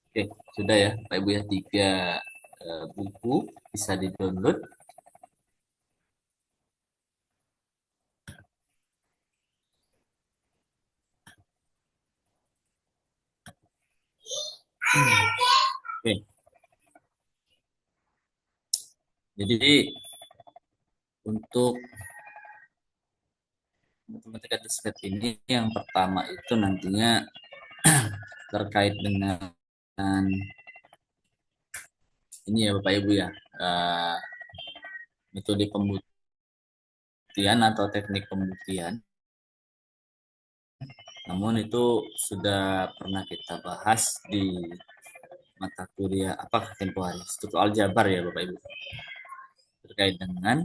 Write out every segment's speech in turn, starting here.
Oke, sudah ya, Pak Ibu ya, tiga buku bisa di-download. Oke, jadi untuk matematika diskret ini yang pertama itu nantinya terkait dengan ini ya Bapak Ibu ya, eh, metode pembuktian atau teknik pembuktian. Namun itu sudah pernah kita bahas di mata kuliah apa tempo hari struktur aljabar ya Bapak Ibu, terkait dengan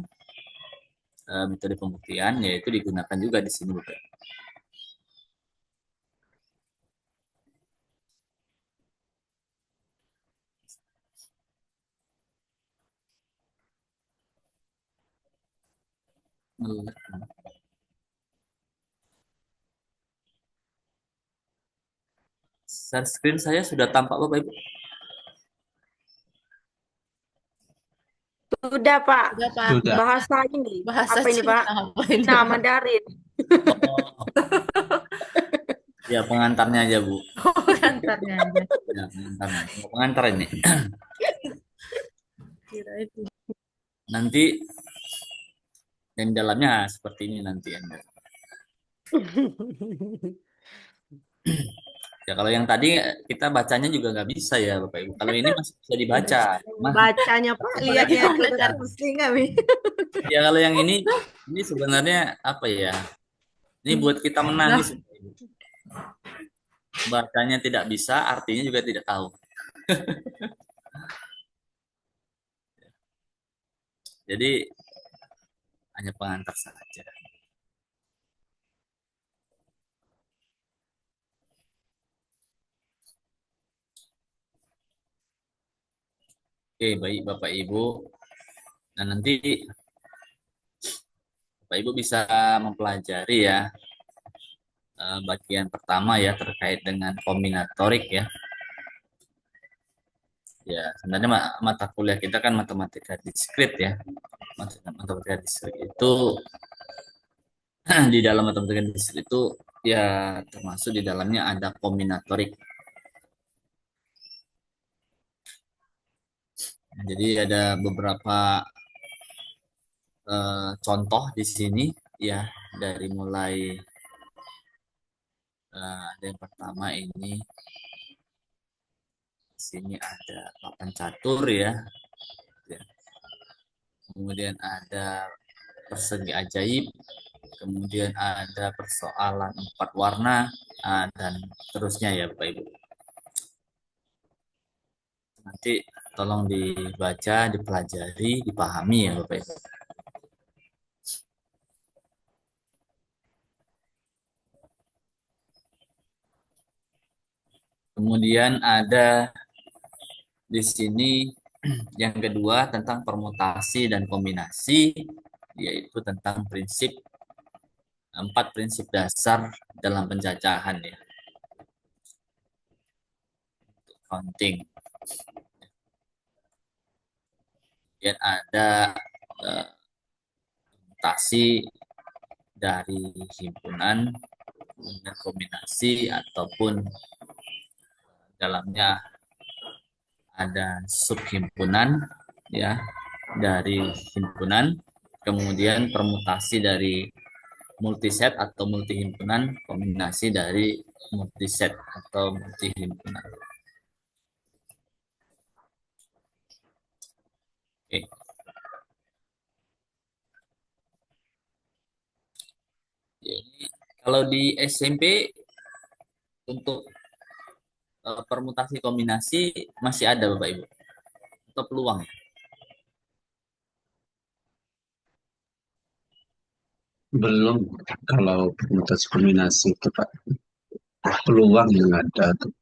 metode pembuktian yaitu digunakan juga di sini Bapak Ibu. Share screen saya sudah tampak Bapak Ibu. Sudah, Pak. Udah, Pak. Sudah. Bahasa ini. Bahasa Apa ini, Pak? Cina apa ini, Nah, Pak? Mandarin. Oh, ya pengantarnya aja Bu. Oh, kantornya aja. Ya, pengantarnya. Pengantar ini. Kira itu. Nanti yang di dalamnya seperti ini nanti Anda. Ya kalau yang tadi kita bacanya juga nggak bisa ya Bapak Ibu. Kalau ini masih bisa dibaca. Mah, Bacanya, Pak. Lihatnya Bagaimana ikutan cara? pusing kami. ya kalau yang ini sebenarnya apa ya? Ini buat kita menangis. Nah, Bapak Ibu. Bacanya tidak bisa, artinya juga tidak tahu. Jadi hanya pengantar saja. Oke, baik Bapak Ibu. Nah, nanti Bapak Ibu bisa mempelajari ya bagian pertama ya terkait dengan kombinatorik ya. Ya, sebenarnya mata kuliah kita kan matematika diskrit ya. Matematika diskrit itu di dalam matematika diskrit itu ya termasuk di dalamnya ada kombinatorik. Nah, jadi ada beberapa contoh di sini ya dari mulai ada yang pertama ini di sini ada papan catur ya. Ya. Kemudian ada persegi ajaib, kemudian ada persoalan empat warna, dan terusnya ya Bapak Ibu. Nanti tolong dibaca, dipelajari, dipahami ya Bapak Ibu. Kemudian ada di sini yang kedua tentang permutasi dan kombinasi, yaitu tentang empat prinsip dasar dalam penjajahan ya, counting. Kemudian ada eh, mutasi dari himpunan, kemudian kombinasi ataupun dalamnya ada subhimpunan ya dari himpunan, kemudian permutasi dari multiset atau multi himpunan, kombinasi dari multiset atau multi himpunan. Oke. Jadi kalau di SMP untuk permutasi kombinasi masih ada Bapak Ibu atau peluang ya? Belum. Kalau permutasi kombinasi itu Pak, peluang yang ada tuh.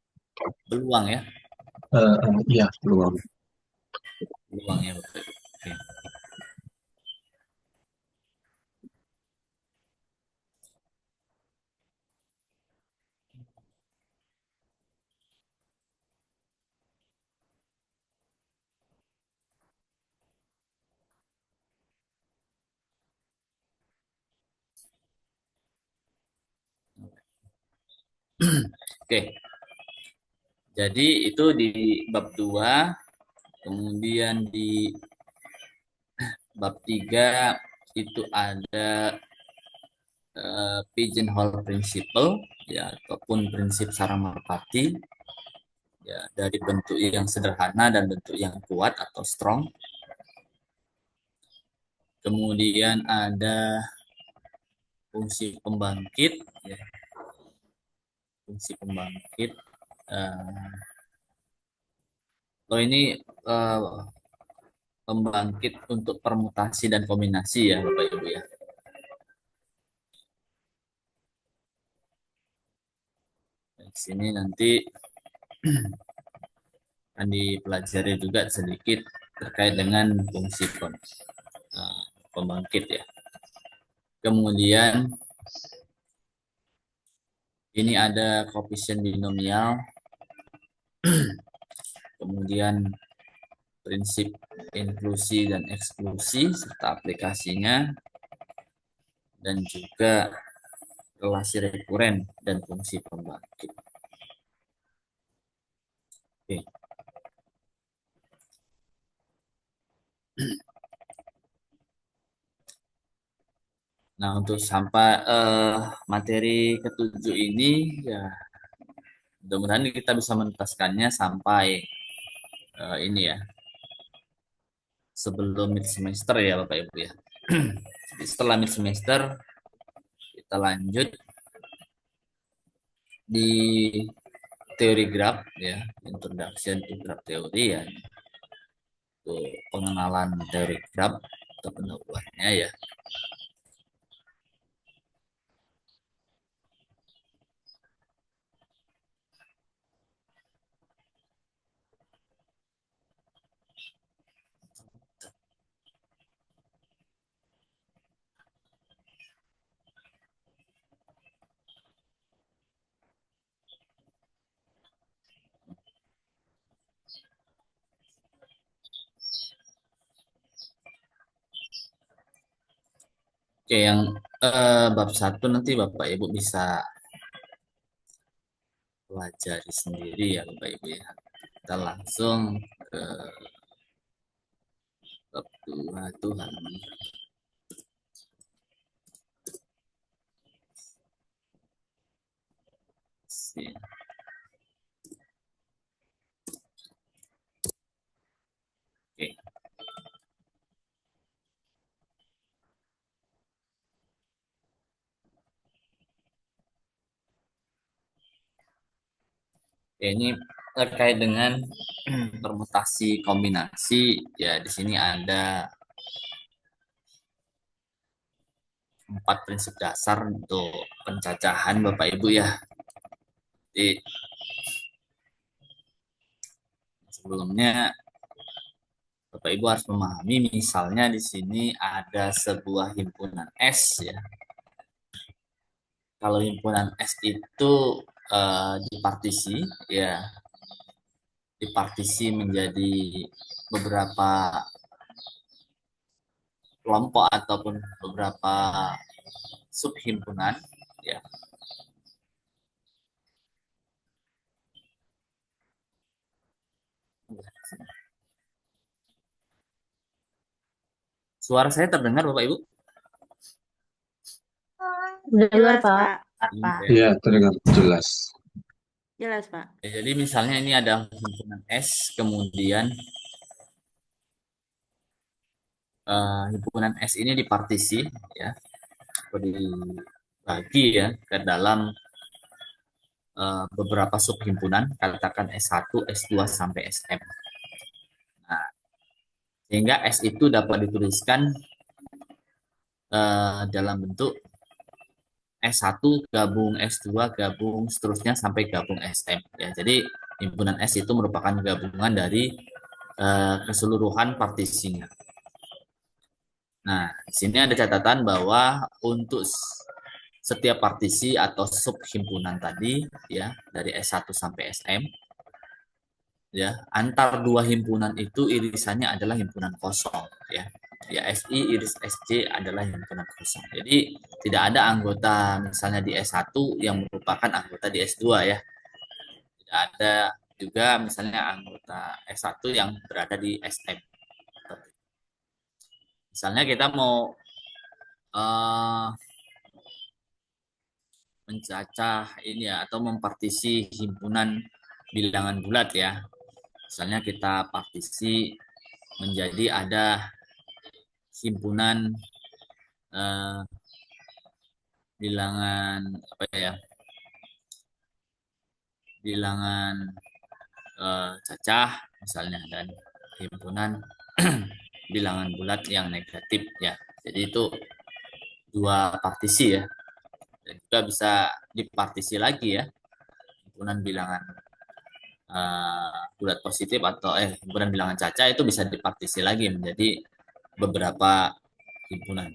Peluang ya, Iya, peluang. peluang ya Bapak Ibu. Oke. Oke, jadi itu di bab 2, kemudian di bab 3 itu ada pigeonhole principle ya ataupun prinsip sarang merpati ya dari bentuk yang sederhana dan bentuk yang kuat atau strong. Kemudian ada fungsi pembangkit ya, fungsi pembangkit. Oh ini uh, pembangkit untuk permutasi dan kombinasi ya Bapak Ibu ya. Di sini nanti akan dipelajari juga sedikit terkait dengan fungsi pembangkit ya. Kemudian ini ada koefisien binomial, kemudian prinsip inklusi dan eksklusi serta aplikasinya, dan juga relasi rekuren dan fungsi pembangkit. Oke. Nah, untuk sampai materi ketujuh ini ya mudah-mudahan kita bisa menuntaskannya sampai ini ya sebelum mid semester ya Bapak Ibu ya. Jadi setelah mid semester kita lanjut di teori graph ya, introduction to graph theory ya. Itu pengenalan teori graph atau pendahuluannya ya. Oke, yang bab 1 nanti Bapak Ibu bisa pelajari sendiri ya Bapak Ibu ya. Kita langsung ke bab 2 itu halaman sini. Oke. Oke, ini terkait dengan permutasi kombinasi ya di sini ada 4 prinsip dasar untuk pencacahan Bapak Ibu ya. Jadi sebelumnya Bapak Ibu harus memahami misalnya di sini ada sebuah himpunan S ya. Kalau himpunan S itu dipartisi ya, dipartisi menjadi beberapa kelompok ataupun beberapa subhimpunan ya. Suara saya terdengar Bapak Ibu? Dengar, Jelas, Pak. Pak. Iya, terdengar jelas. Jelas, Pak. Ya, jadi misalnya ini ada himpunan S, kemudian himpunan S ini dipartisi ya, atau dibagi ya ke dalam beberapa subhimpunan, katakan S1, S2 sampai SM. Nah, sehingga S itu dapat dituliskan dalam bentuk S1 gabung S2 gabung seterusnya sampai gabung SM ya. Jadi himpunan S itu merupakan gabungan dari keseluruhan partisinya. Nah, di sini ada catatan bahwa untuk setiap partisi atau subhimpunan tadi ya dari S1 sampai SM ya, antar dua himpunan itu irisannya adalah himpunan kosong ya. Ya, SI, Iris, SJ adalah himpunan kosong. Jadi tidak ada anggota misalnya di S1 yang merupakan anggota di S2 ya. Tidak ada juga misalnya anggota S1 yang berada di SM. Misalnya kita mau eh, mencacah ini ya atau mempartisi himpunan bilangan bulat ya. Misalnya kita partisi menjadi ada himpunan eh, bilangan apa ya? Bilangan cacah misalnya dan himpunan bilangan bulat yang negatif ya. Jadi itu dua partisi ya. Dan juga bisa dipartisi lagi ya himpunan bilangan bulat positif atau himpunan bilangan caca itu bisa dipartisi lagi menjadi beberapa himpunan.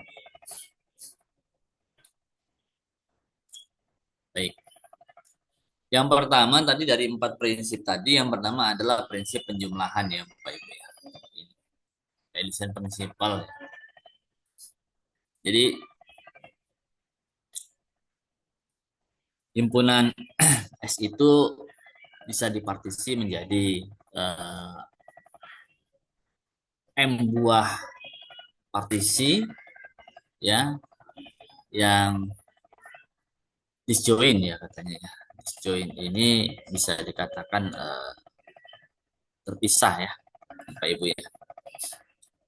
Baik. Yang pertama tadi dari 4 prinsip tadi, yang pertama adalah prinsip penjumlahan ya Bapak Ibu ya. Edition prinsipal. Jadi himpunan S itu bisa dipartisi menjadi M buah partisi ya yang disjoin ya katanya ya. Disjoin ini bisa dikatakan terpisah ya Bapak Ibu ya.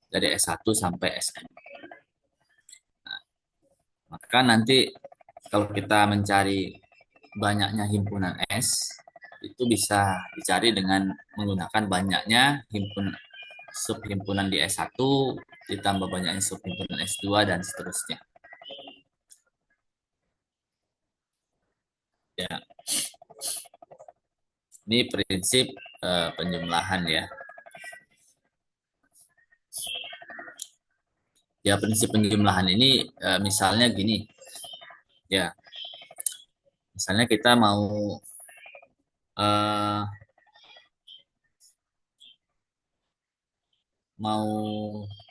Dari S1 sampai SM. Nah, maka nanti kalau kita mencari banyaknya himpunan S itu bisa dicari dengan menggunakan banyaknya subhimpunan di S1 ditambah banyaknya subhimpunan S2 dan seterusnya. Ya. Ini prinsip penjumlahan ya. Ya prinsip penjumlahan ini misalnya gini. Ya. Misalnya kita uh, mau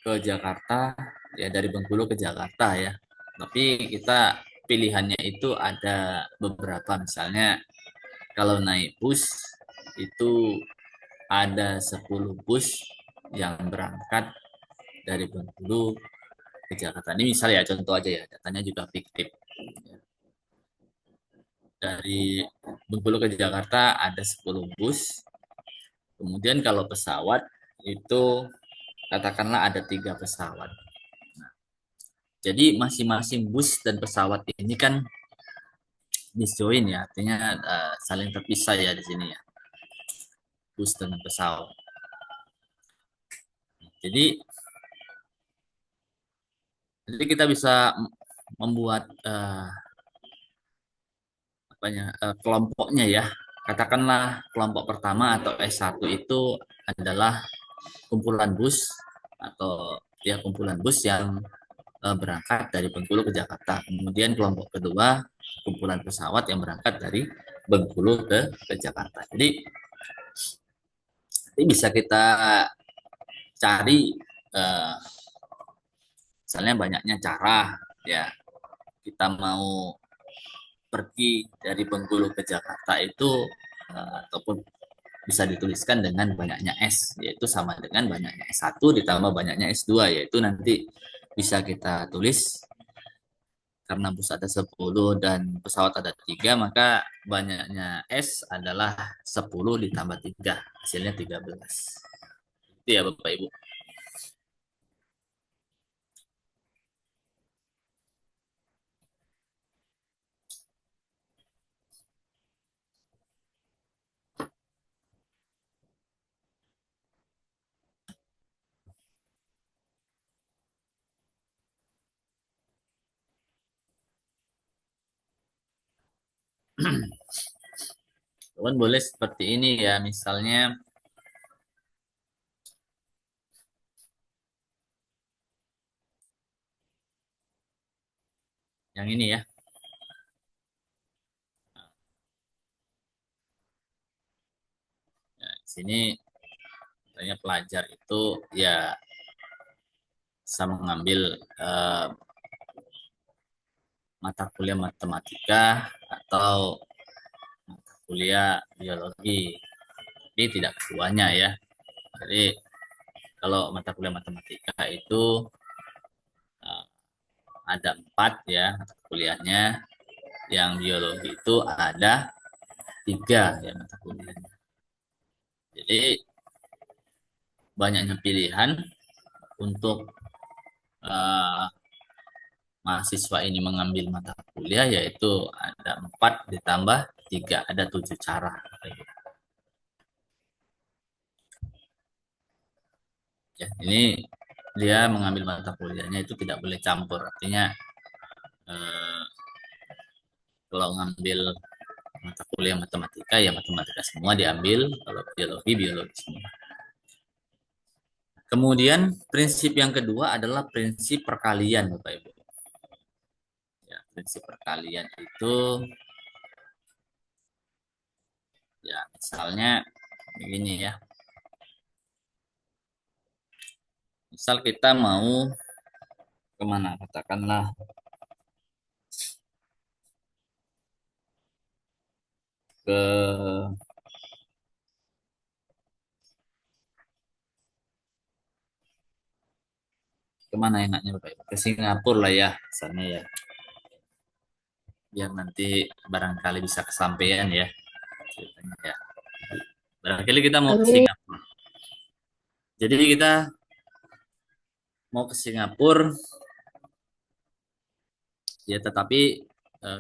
ke Jakarta ya dari Bengkulu ke Jakarta ya. Tapi kita pilihannya itu ada beberapa misalnya kalau naik bus itu ada 10 bus yang berangkat dari Bengkulu ke Jakarta. Ini misal ya contoh aja ya, datanya juga fiktif. Dari Bengkulu ke Jakarta ada 10 bus. Kemudian kalau pesawat itu katakanlah ada 3 pesawat. Jadi masing-masing bus dan pesawat ini kan disjoin ya, artinya saling terpisah ya di sini ya, bus dengan pesawat. Jadi kita bisa membuat kelompoknya ya. Katakanlah kelompok pertama atau S1 itu adalah kumpulan bus atau ya kumpulan bus yang berangkat dari Bengkulu ke Jakarta. Kemudian kelompok kedua kumpulan pesawat yang berangkat dari Bengkulu ke Jakarta. Jadi ini bisa kita cari misalnya banyaknya cara ya kita mau pergi dari Bengkulu ke Jakarta itu ataupun bisa dituliskan dengan banyaknya S yaitu sama dengan banyaknya S1 ditambah banyaknya S2 yaitu nanti bisa kita tulis karena bus ada 10 dan pesawat ada 3 maka banyaknya S adalah 10 ditambah 3 hasilnya 13 itu ya Bapak Ibu. Teman boleh seperti ini ya misalnya yang ini ya. Nah, di sini misalnya pelajar itu ya bisa mengambil mata kuliah matematika atau mata kuliah biologi. Tapi tidak keduanya ya. Jadi kalau mata kuliah matematika itu uh, ada 4 ya mata kuliahnya. Yang biologi itu ada 3 ya mata kuliahnya. Jadi banyaknya pilihan untuk uh, mahasiswa ini mengambil mata kuliah, yaitu ada 4 ditambah 3, ada 7 cara. Ya, ini dia mengambil mata kuliahnya itu tidak boleh campur, artinya eh, kalau ngambil mata kuliah matematika ya matematika semua diambil, kalau biologi biologi semua. Kemudian prinsip yang kedua adalah prinsip perkalian, Bapak Ibu. Ya, prinsip perkalian itu ya misalnya begini ya. Misal kita mau kemana, katakanlah ke kemana enaknya Bapak Ibu? Ke Singapura lah ya, misalnya ya. Biar nanti barangkali bisa kesampaian ya ceritanya ya. Barangkali kita mau ke Amin. Singapura. Jadi kita mau ke Singapura ya, tetapi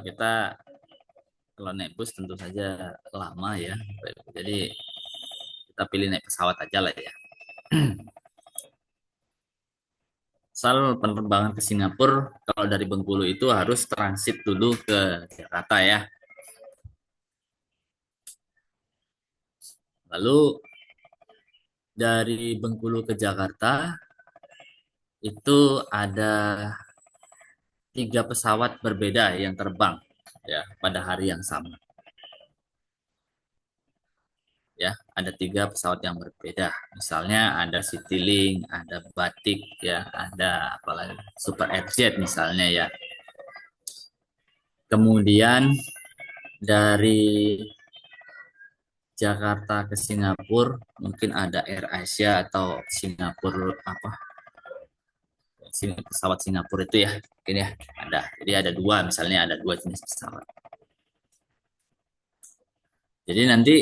kita kalau naik bus tentu saja lama ya. Jadi kita pilih naik pesawat aja lah ya. Asal penerbangan ke Singapura, kalau dari Bengkulu itu harus transit dulu ke Jakarta ya. Lalu dari Bengkulu ke Jakarta itu ada 3 pesawat berbeda yang terbang ya pada hari yang sama. Ya, ada 3 pesawat yang berbeda. Misalnya ada Citylink, ada Batik ya, ada apalagi Super Airjet misalnya ya. Kemudian dari Jakarta ke Singapura mungkin ada Air Asia atau Singapura apa pesawat Singapura itu ya mungkin ya ada. Jadi ada 2, misalnya ada 2 jenis pesawat. Jadi nanti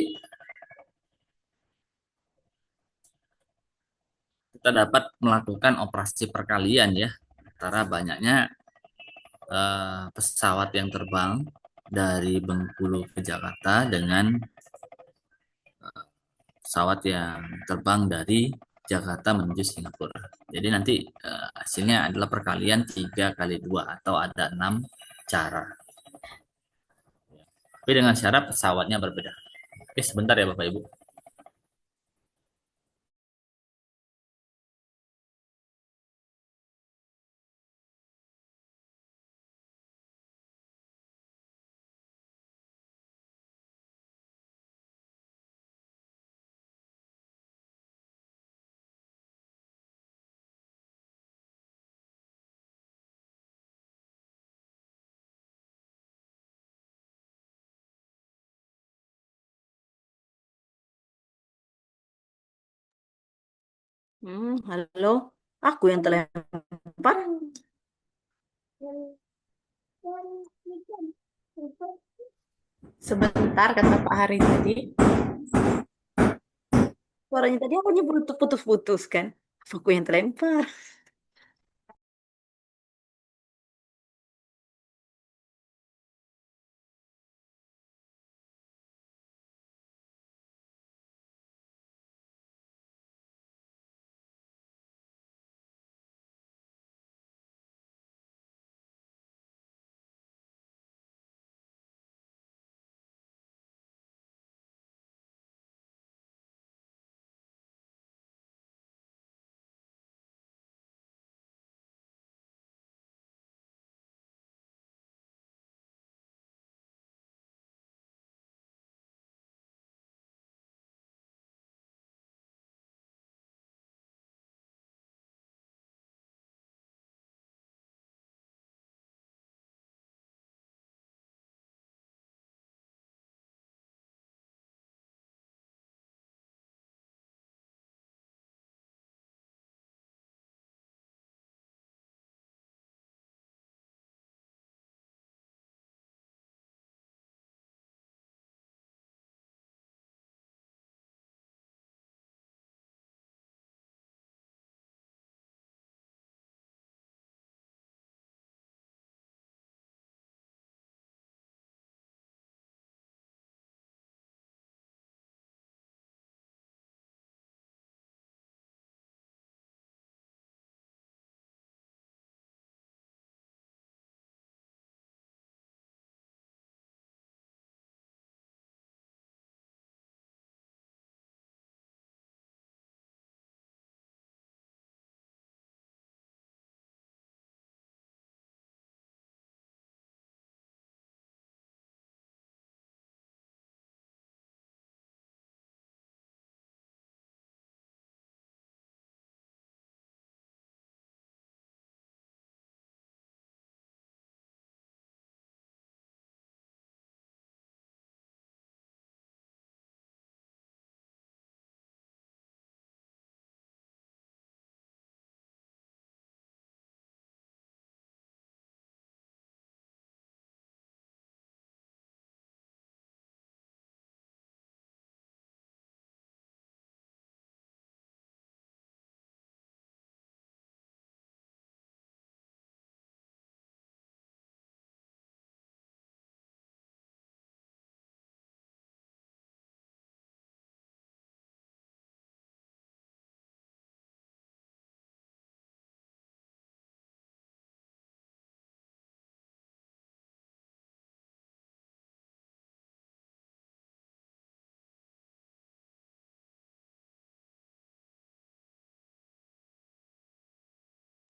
kita dapat melakukan operasi perkalian ya antara banyaknya pesawat yang terbang dari Bengkulu ke Jakarta dengan pesawat yang terbang dari Jakarta menuju Singapura. Jadi nanti hasilnya adalah perkalian 3 kali 2 atau ada 6 cara. Tapi dengan syarat pesawatnya berbeda. Oke, sebentar ya Bapak Ibu. Halo, aku yang terlempar. Sebentar kata Pak Hari tadi. Suaranya tadi aku nyebut putus-putus kan. Aku yang terlempar.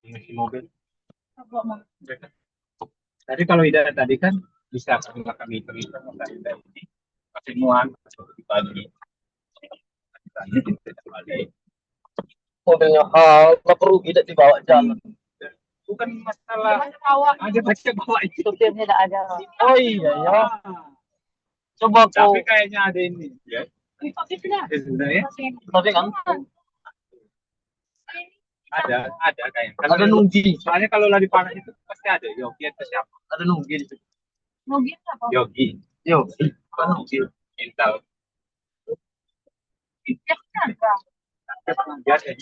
Ngisi mobil. Tadi kalau Ida tadi kan bisa kami hitung-hitung dari ini pasti muat di pagi. Mobilnya nggak perlu tidak dibawa jalan. Bukan masalah ada baca bawa itu. Supirnya tidak ada. Oh iya ya. Coba Tapi kau. kayaknya ada ini ya. Sebenarnya Tapi kan ada kayaknya. ada nunggi. Soalnya kalau lagi panas itu pasti ada Yogi atau siapa? Ada nunggi di situ. Yogi. Yo, kan nunggi. Intel. Biasa.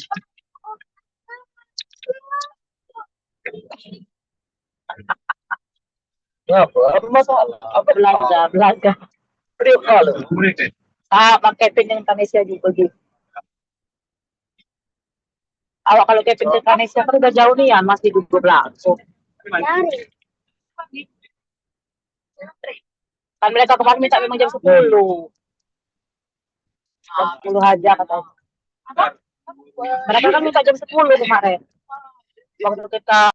Ya, apa masalah? Apa Belaga. Priok kalau. Mereka. Pakai pin yang Indonesia juga gitu. Awak kalau Kevin ke Indonesia kan udah jauh nih ya, masih duduk langsung. Kan mereka kemarin minta memang jam 10. Jam 10 aja katanya. Mereka kan minta jam 10 kemarin. Waktu kita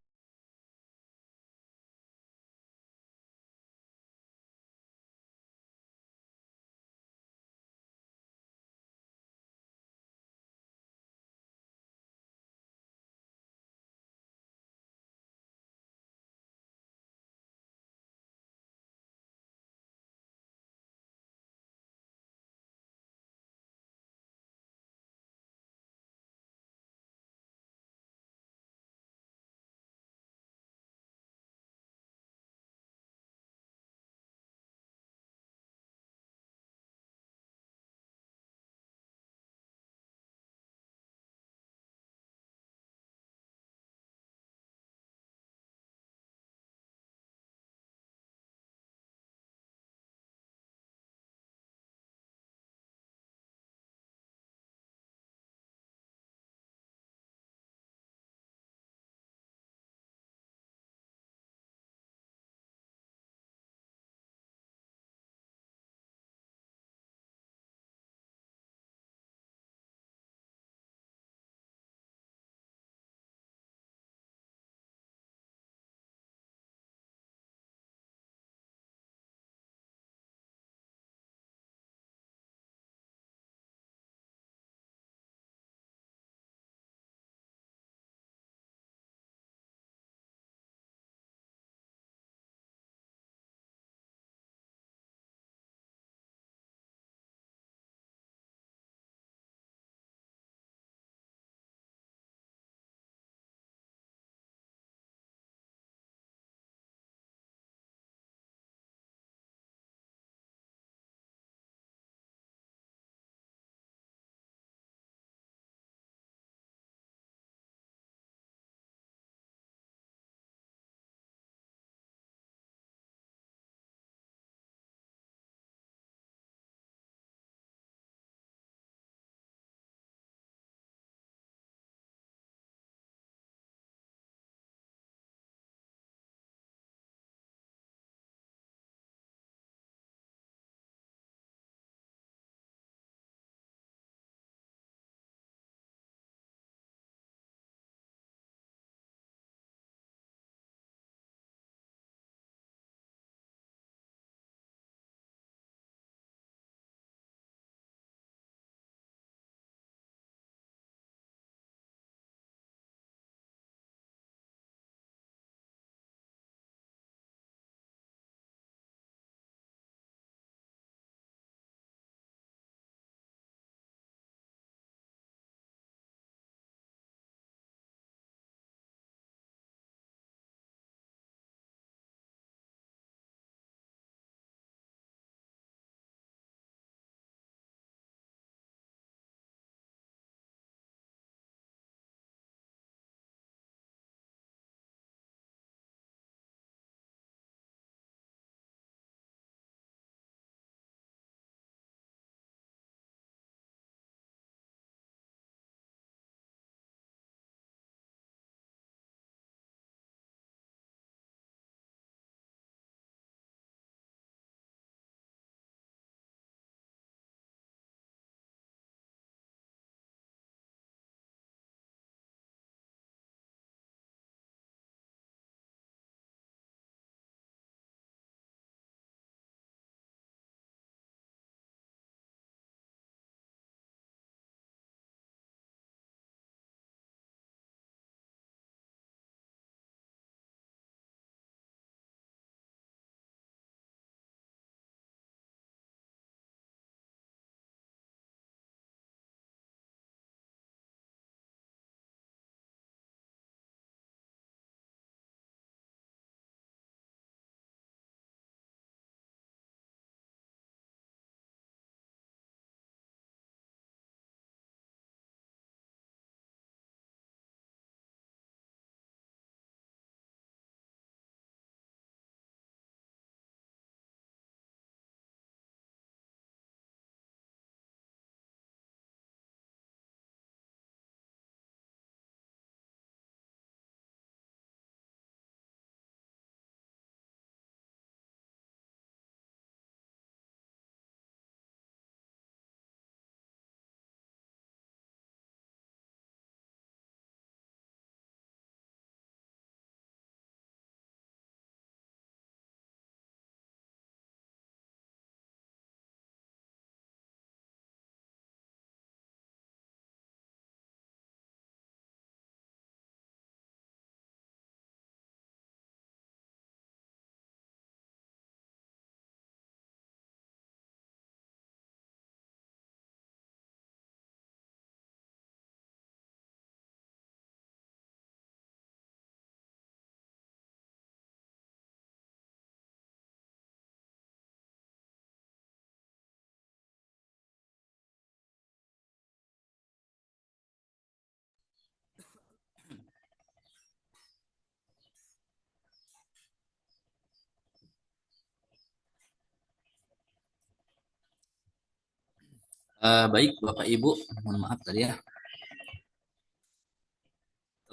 Baik Bapak Ibu, mohon maaf tadi ya.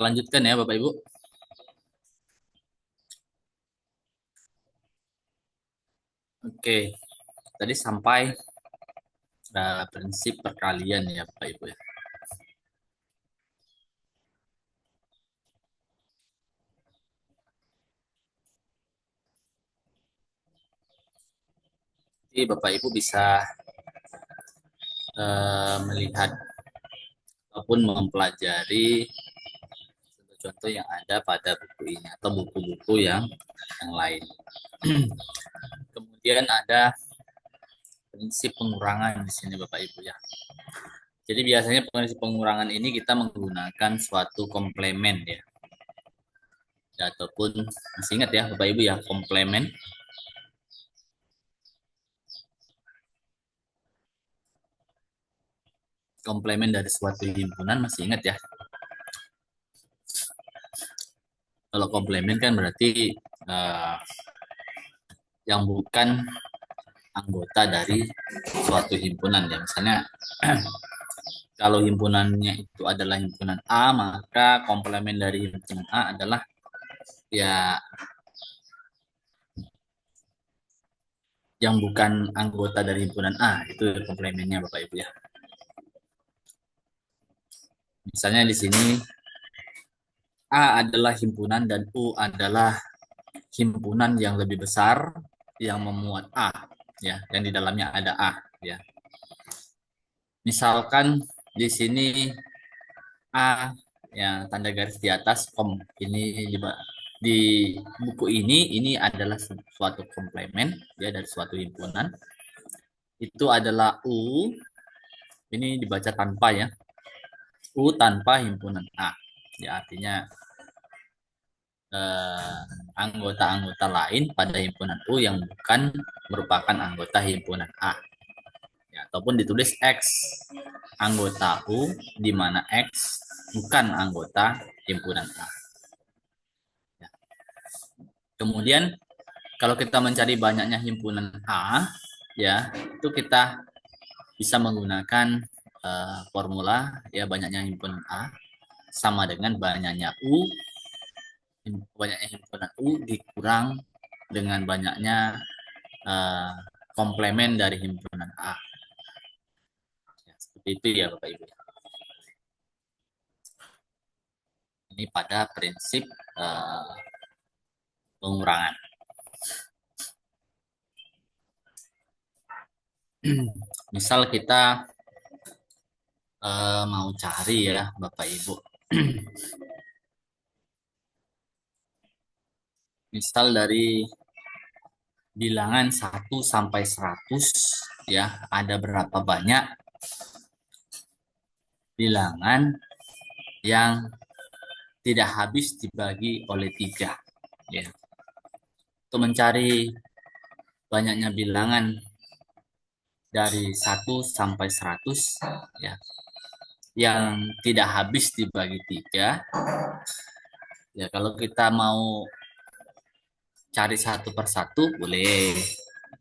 Lanjutkan ya Bapak Ibu. Oke, tadi sampai prinsip perkalian ya Bapak Ibu ya. Jadi Bapak Ibu bisa melihat ataupun mempelajari contoh yang ada pada buku ini atau buku-buku yang lain. Kemudian ada prinsip pengurangan di sini Bapak Ibu ya. Jadi biasanya prinsip pengurangan ini kita menggunakan suatu komplemen ya. Ataupun masih ingat ya Bapak Ibu ya, komplemen. Komplemen dari suatu himpunan masih ingat ya. Kalau komplemen kan berarti yang bukan anggota dari suatu himpunan ya. Misalnya kalau himpunannya itu adalah himpunan A, maka komplemen dari himpunan A adalah ya yang bukan anggota dari himpunan A, itu komplemennya Bapak Ibu ya. Misalnya di sini A adalah himpunan dan U adalah himpunan yang lebih besar yang memuat A ya, yang di dalamnya ada A ya. Misalkan di sini A yang tanda garis di atas ini di buku ini adalah suatu komplemen ya dari suatu himpunan. Itu adalah U, ini dibaca tanpa ya. U tanpa himpunan A. Ya artinya anggota-anggota lain pada himpunan U yang bukan merupakan anggota himpunan A. Ya, ataupun ditulis X anggota U di mana X bukan anggota himpunan A. Ya. Kemudian kalau kita mencari banyaknya himpunan A, ya itu kita bisa menggunakan formula ya banyaknya himpunan A sama dengan banyaknya U, banyaknya himpunan U dikurang dengan banyaknya komplemen dari himpunan A. Ya, seperti itu ya Bapak Ibu. Ini pada prinsip pengurangan. Misal kita mau cari ya Bapak Ibu. Misal dari bilangan 1 sampai 100 ya, ada berapa banyak bilangan yang tidak habis dibagi oleh 3 ya. Untuk mencari banyaknya bilangan dari 1 sampai 100 ya yang tidak habis dibagi 3 ya, kalau kita mau cari satu per satu boleh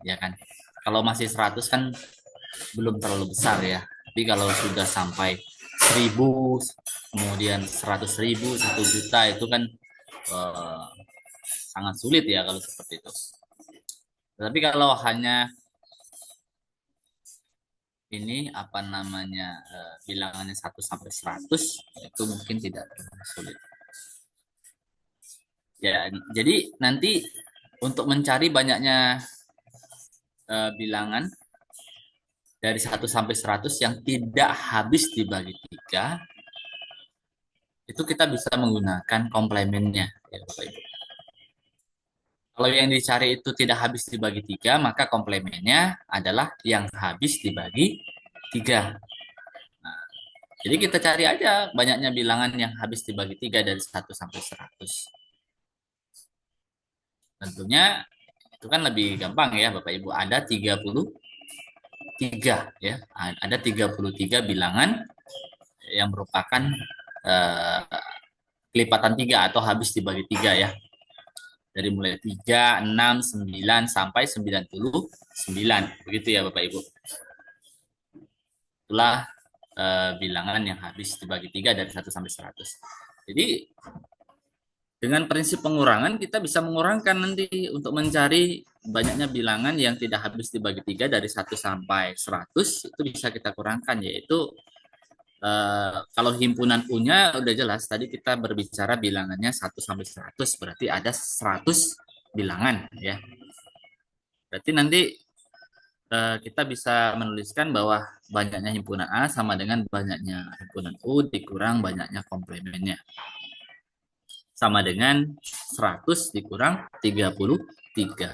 ya kan. Kalau masih 100 kan belum terlalu besar ya, tapi kalau sudah sampai 1000 kemudian 100.000 1 juta itu kan sangat sulit ya kalau seperti itu. Tapi kalau hanya ini apa namanya bilangannya 1 sampai 100 itu mungkin tidak sulit. Ya, jadi nanti untuk mencari banyaknya bilangan dari 1 sampai 100 yang tidak habis dibagi 3 itu kita bisa menggunakan komplemennya ya Bapak Ibu. Kalau yang dicari itu tidak habis dibagi 3, maka komplemennya adalah yang habis dibagi 3. Nah, jadi kita cari aja banyaknya bilangan yang habis dibagi 3 dari 1 sampai 100. Tentunya itu kan lebih gampang ya Bapak Ibu. Ada 33 ya. Ada 33 bilangan yang merupakan kelipatan 3 atau habis dibagi 3 ya. Dari mulai 3, 6, 9 sampai 99. Begitu ya Bapak Ibu. Itulah bilangan yang habis dibagi 3 dari 1 sampai 100. Jadi dengan prinsip pengurangan kita bisa mengurangkan nanti untuk mencari banyaknya bilangan yang tidak habis dibagi 3 dari 1 sampai 100, itu bisa kita kurangkan, yaitu kalau himpunan U-nya udah jelas, tadi kita berbicara bilangannya 1 sampai 100, berarti ada 100 bilangan ya. Berarti nanti kita bisa menuliskan bahwa banyaknya himpunan A sama dengan banyaknya himpunan U dikurang banyaknya komplemennya. Sama dengan 100 dikurang 33.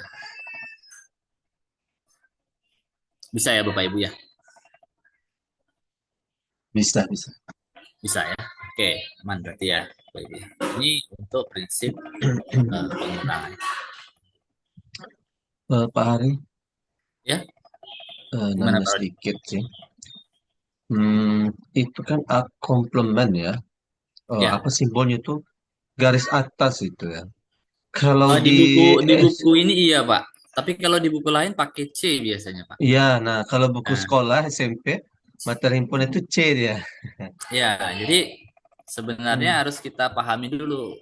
Bisa ya Bapak Ibu ya? Bisa, bisa. Bisa ya? Oke, aman berarti ya Bapak Ibu. Ini untuk prinsip pengurangan. Pak Hari, Ya, nanya gimana Pak? sedikit sih. Itu kan komplement ya. Ya. Apa simbolnya itu? Garis atas itu ya. Kalau Di di buku ini iya Pak. Tapi kalau di buku lain pakai C biasanya Pak. iya, nah kalau buku Nah, sekolah SMP materi himpunan itu C dia. ya, jadi sebenarnya Hmm. harus kita pahami dulu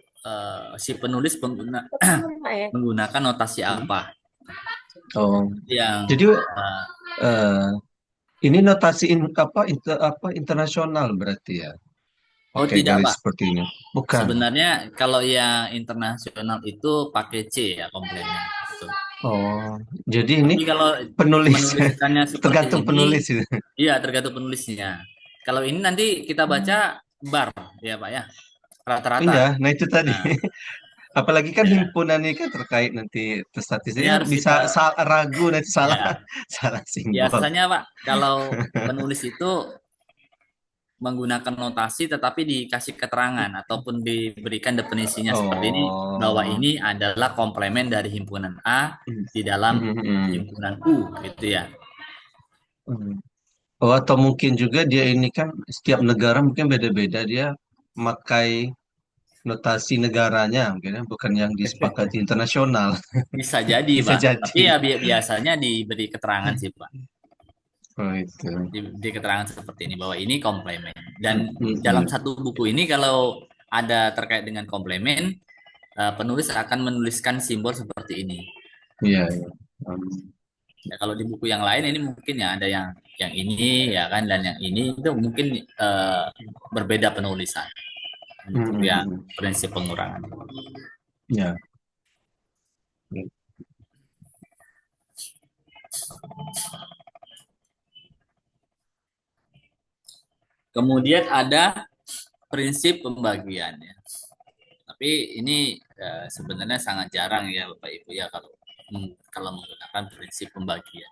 si penulis menggunakan notasi apa Oh, yang jadi uh, eh, ini notasi internasional berarti ya. oh Pakai tidak garis Pak. seperti ini. Bukan. Sebenarnya kalau yang internasional itu pakai C ya komplainnya. Gitu. Oh, jadi ini Tapi kalau penulis menuliskannya seperti tergantung ini, penulis itu. iya tergantung penulisnya. Kalau ini nanti kita baca bar ya Pak ya, rata-rata. Iya, nah itu tadi. Nah, Apalagi kan ya, himpunan ini kan terkait nanti ini statistiknya harus bisa kita ragu nanti salah ya salah simbol. biasanya Pak kalau penulis itu menggunakan notasi tetapi dikasih keterangan ataupun diberikan definisinya seperti ini bahwa Oh. ini adalah komplemen dari himpunan A di dalam Hmm. himpunan U gitu ya. Hmm. Oh, atau mungkin juga dia ini kan setiap negara mungkin beda-beda dia memakai notasi negaranya mungkin ya, bukan yang disepakati internasional. Bisa jadi Bisa Pak, tapi jadi. ya biasanya diberi keterangan sih Pak. Oh itu. Di keterangan seperti ini bahwa ini komplemen. Dan dalam Hmm. satu buku ini kalau ada terkait dengan komplemen, penulis akan menuliskan simbol seperti ini. Iya, iya. Ya, kalau di buku yang lain ini mungkin ya ada yang ini ya kan dan yang ini itu mungkin berbeda penulisan untuk yang Hmm. prinsip pengurangan. Ya. Kemudian ada prinsip pembagiannya. Tapi ini sebenarnya sangat jarang ya Bapak Ibu ya kalau menggunakan prinsip pembagian.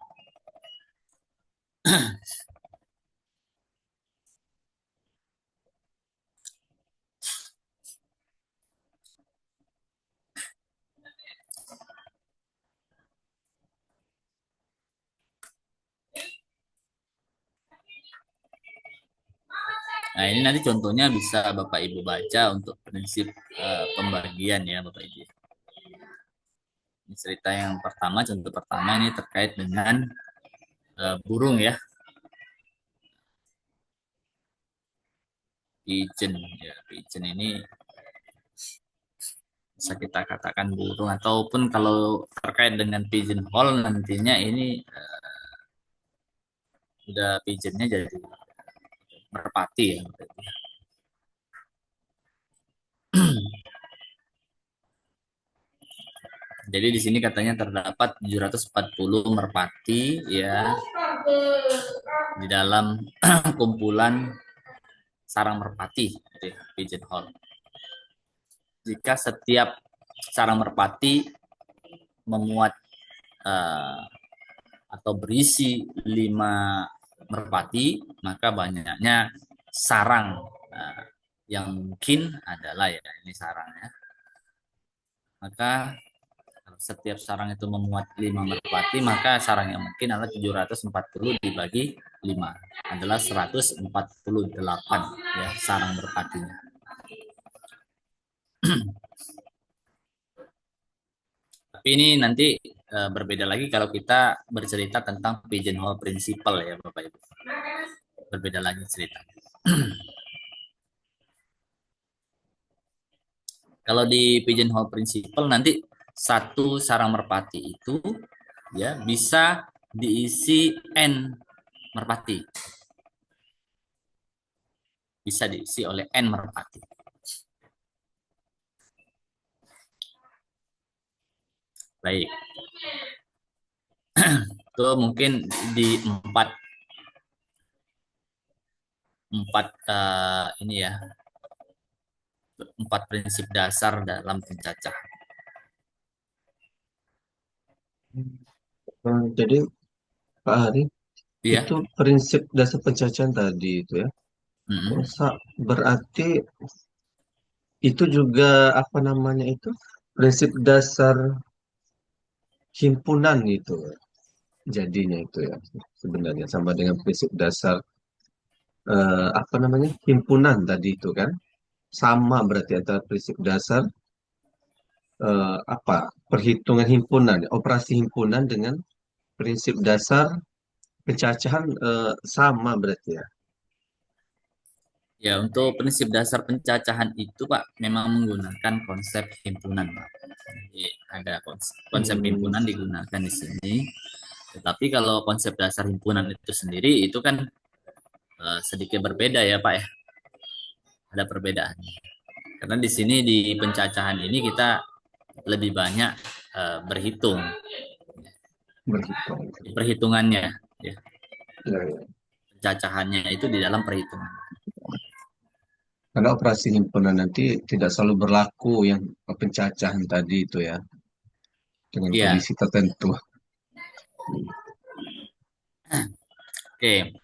Nah, ini nanti contohnya bisa Bapak Ibu baca untuk prinsip pembagian ya Bapak Ibu. Ini cerita yang pertama, contoh pertama ini terkait dengan burung ya. Pigeon ya, pigeon ini bisa kita katakan burung ataupun kalau terkait dengan pigeonhole nantinya ini udah pigeonnya jadi merpati ya. Jadi di sini katanya terdapat 740 merpati ya di dalam kumpulan sarang merpati gitu ya, pigeonhole. Jika setiap sarang merpati memuat atau berisi 5 merpati, maka banyaknya sarang yang mungkin adalah ya ini sarangnya. Maka setiap sarang itu memuat 5 merpati, maka sarang yang mungkin adalah 740 dibagi 5 adalah 148 ya sarang merpatinya. Tapi ini nanti berbeda lagi kalau kita bercerita tentang pigeonhole principle ya Bapak Ibu. berbeda lagi cerita. Kalau di pigeonhole principle nanti satu sarang merpati itu ya bisa diisi n merpati. Bisa diisi oleh n merpati. Baik. Itu mungkin di empat ini ya, empat prinsip dasar dalam pencacahan. Jadi Pak Hari, Iya. itu prinsip dasar pencacahan tadi itu ya. Mm-mm. Berarti itu juga apa namanya itu prinsip dasar himpunan itu jadinya itu ya sebenarnya sama dengan prinsip dasar apa namanya himpunan tadi itu kan sama berarti antara prinsip dasar apa perhitungan himpunan operasi himpunan dengan prinsip dasar pencacahan sama berarti ya. Ya, untuk prinsip dasar pencacahan itu, Pak, memang menggunakan konsep himpunan, Pak. Jadi ada konsep himpunan digunakan di sini. Tetapi kalau konsep dasar himpunan itu sendiri itu kan sedikit berbeda ya, Pak ya. Ada perbedaan. Karena di sini di pencacahan ini kita lebih banyak berhitung. Berhitung. Perhitungannya ya. Ya, ya. Pencacahannya itu di dalam perhitungan. Karena operasi himpunan nanti tidak selalu berlaku yang pencacahan tadi itu ya dengan Iya. kondisi tertentu. Oke.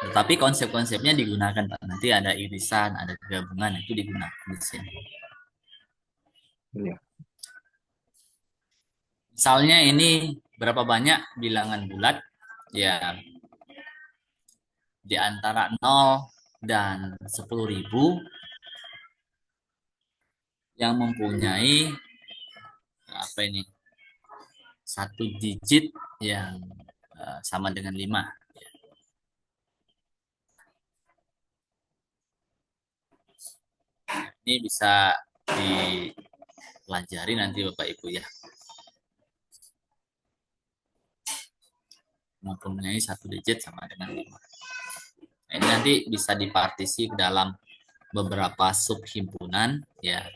Tetapi konsep-konsepnya digunakan, Pak. Nanti ada irisan, ada gabungan, itu digunakan di sini. Ya. Misalnya ini berapa banyak bilangan bulat? Ya, di antara 0 dan 10.000 yang mempunyai apa ini? Satu digit yang sama dengan 5. Ini bisa dipelajari nanti Bapak Ibu ya. Mempunyai satu digit sama dengan 5. Nah, ini nanti bisa dipartisi ke dalam beberapa sub himpunan ya.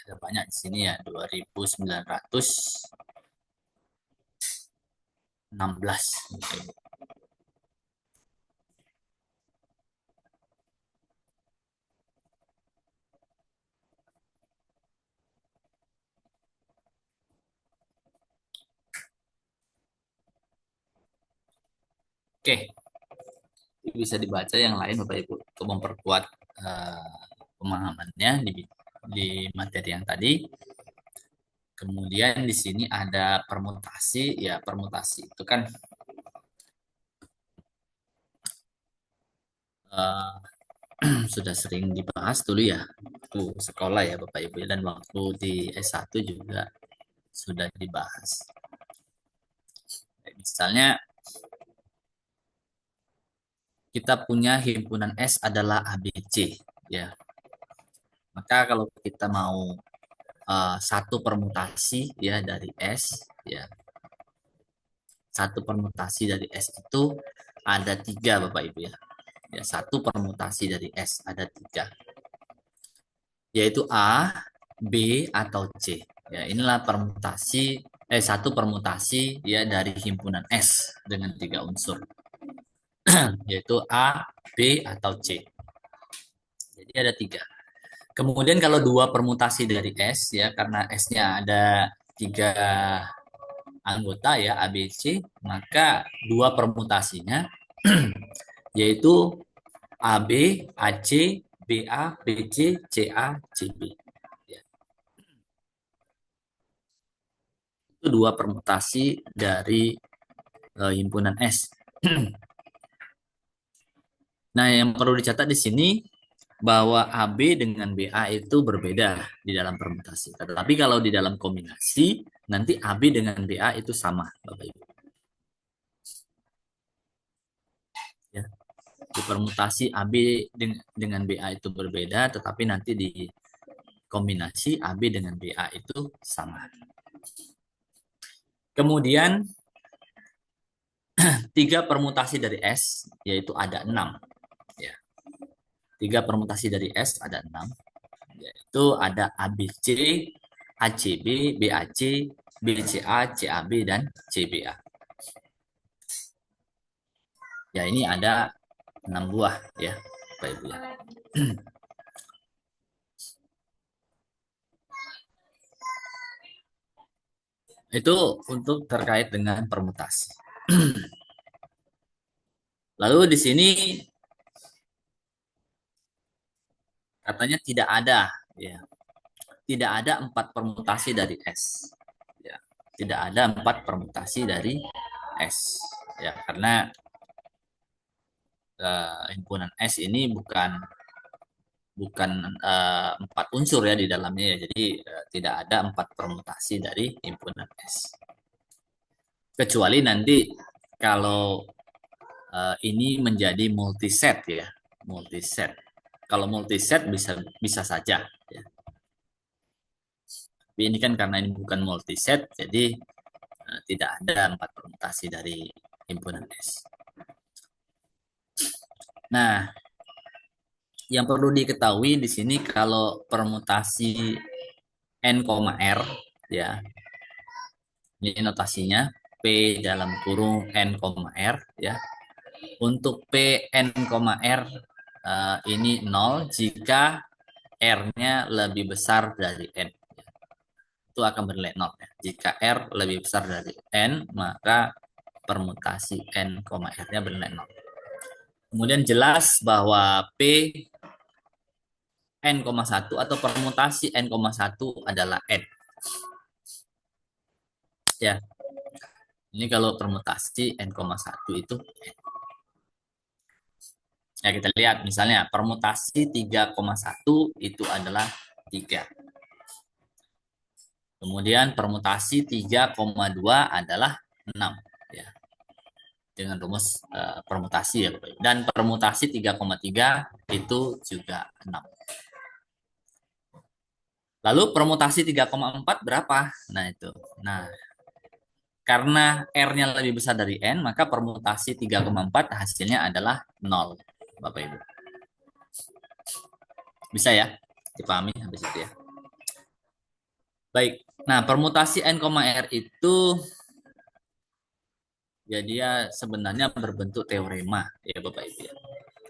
Ada banyak di sini ya, 2.916. Oke, bisa dibaca yang lain Bapak Ibu untuk memperkuat pemahamannya di materi yang tadi. Kemudian di sini ada permutasi, ya permutasi itu kan sudah sering dibahas dulu ya, waktu sekolah ya Bapak Ibu, dan waktu di S1 juga sudah dibahas. Misalnya kita punya himpunan S adalah ABC ya. Maka kalau kita mau satu permutasi ya dari S ya. Satu permutasi dari S itu ada 3 Bapak Ibu ya. Ya, satu permutasi dari S ada 3. Yaitu A, B atau C. Ya, inilah permutasi satu permutasi ya dari himpunan S dengan 3 unsur. Yaitu A, B atau C. Jadi ada 3. Kemudian kalau 2 permutasi dari S ya, karena S-nya ada 3 anggota ya A, B, C, maka 2 permutasinya yaitu AB, AC, BA, BC, CA, CB. Ya. Itu dua permutasi dari himpunan S. Nah, yang perlu dicatat di sini bahwa AB dengan BA itu berbeda di dalam permutasi. Tetapi kalau di dalam kombinasi, nanti AB dengan BA itu sama, Bapak Ibu. Ya. Di permutasi AB dengan BA itu berbeda, tetapi nanti di kombinasi AB dengan BA itu sama. Kemudian 3 permutasi dari S, yaitu ada 6. Ya. 3 permutasi dari S ada 6. Yaitu ada ABC, ACB, BAC, BCA, CAB, dan CBA. Ya, ini ada 6 buah ya, Bapak Ibu ya. Itu untuk terkait dengan permutasi. Lalu di sini katanya tidak ada ya. Tidak ada 4 permutasi dari S. Ya, tidak ada 4 permutasi dari S. Ya, karena himpunan S ini bukan 4 unsur ya di dalamnya ya. Jadi tidak ada 4 permutasi dari himpunan S. Kecuali nanti kalau ini menjadi multiset ya, multiset. Kalau multiset bisa saja ya. Tapi ini kan karena ini bukan multiset, jadi tidak ada 4 permutasi dari himpunan S. Nah, yang perlu diketahui di sini kalau permutasi N, R ya. Ini notasinya P dalam kurung N, R ya. Untuk P N, R ini 0 jika R-nya lebih besar dari N. Itu akan bernilai 0 ya. Jika R lebih besar dari N, maka permutasi N, R-nya bernilai 0. Kemudian jelas bahwa P N,1 atau permutasi N,1 adalah N. Ya. Ini kalau permutasi N,1 itu N. Ya, kita lihat misalnya permutasi 3,1 itu adalah 3. Kemudian permutasi 3,2 adalah 6 ya. Dengan rumus permutasi ya, dan permutasi 3,3 itu juga 6. Lalu permutasi 3,4 berapa? Nah, itu. Nah, karena R-nya lebih besar dari N, maka permutasi 3,4 hasilnya adalah 0, Bapak Ibu. Bisa ya? Dipahami habis itu ya. Baik. Nah, permutasi N, R itu ya dia sebenarnya berbentuk teorema ya Bapak Ibu ya.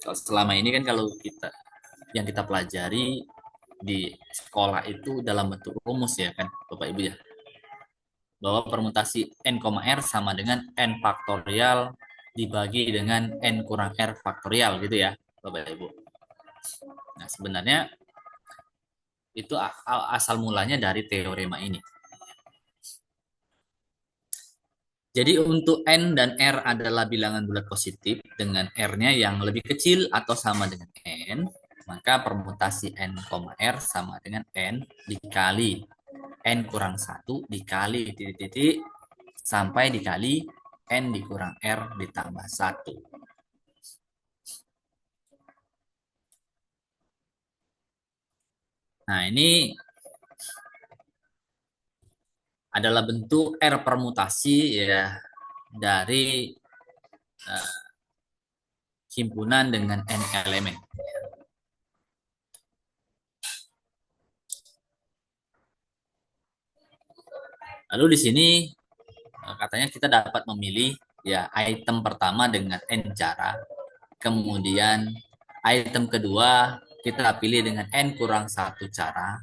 Kalau selama ini kan kalau yang kita pelajari di sekolah itu dalam bentuk rumus ya kan Bapak Ibu ya. Bahwa permutasi N, R sama dengan N faktorial dibagi dengan N kurang R faktorial gitu ya Bapak Ibu. Nah, sebenarnya itu asal mulanya dari teorema ini. Jadi untuk N dan R adalah bilangan bulat positif dengan R-nya yang lebih kecil atau sama dengan N, maka permutasi N, R sama dengan N dikali N kurang 1 dikali titik-titik sampai dikali N dikurang R ditambah 1. Nah, ini adalah bentuk R permutasi ya dari himpunan dengan N elemen. Lalu di sini katanya kita dapat memilih ya item pertama dengan N cara, kemudian item kedua kita pilih dengan N kurang 1 cara,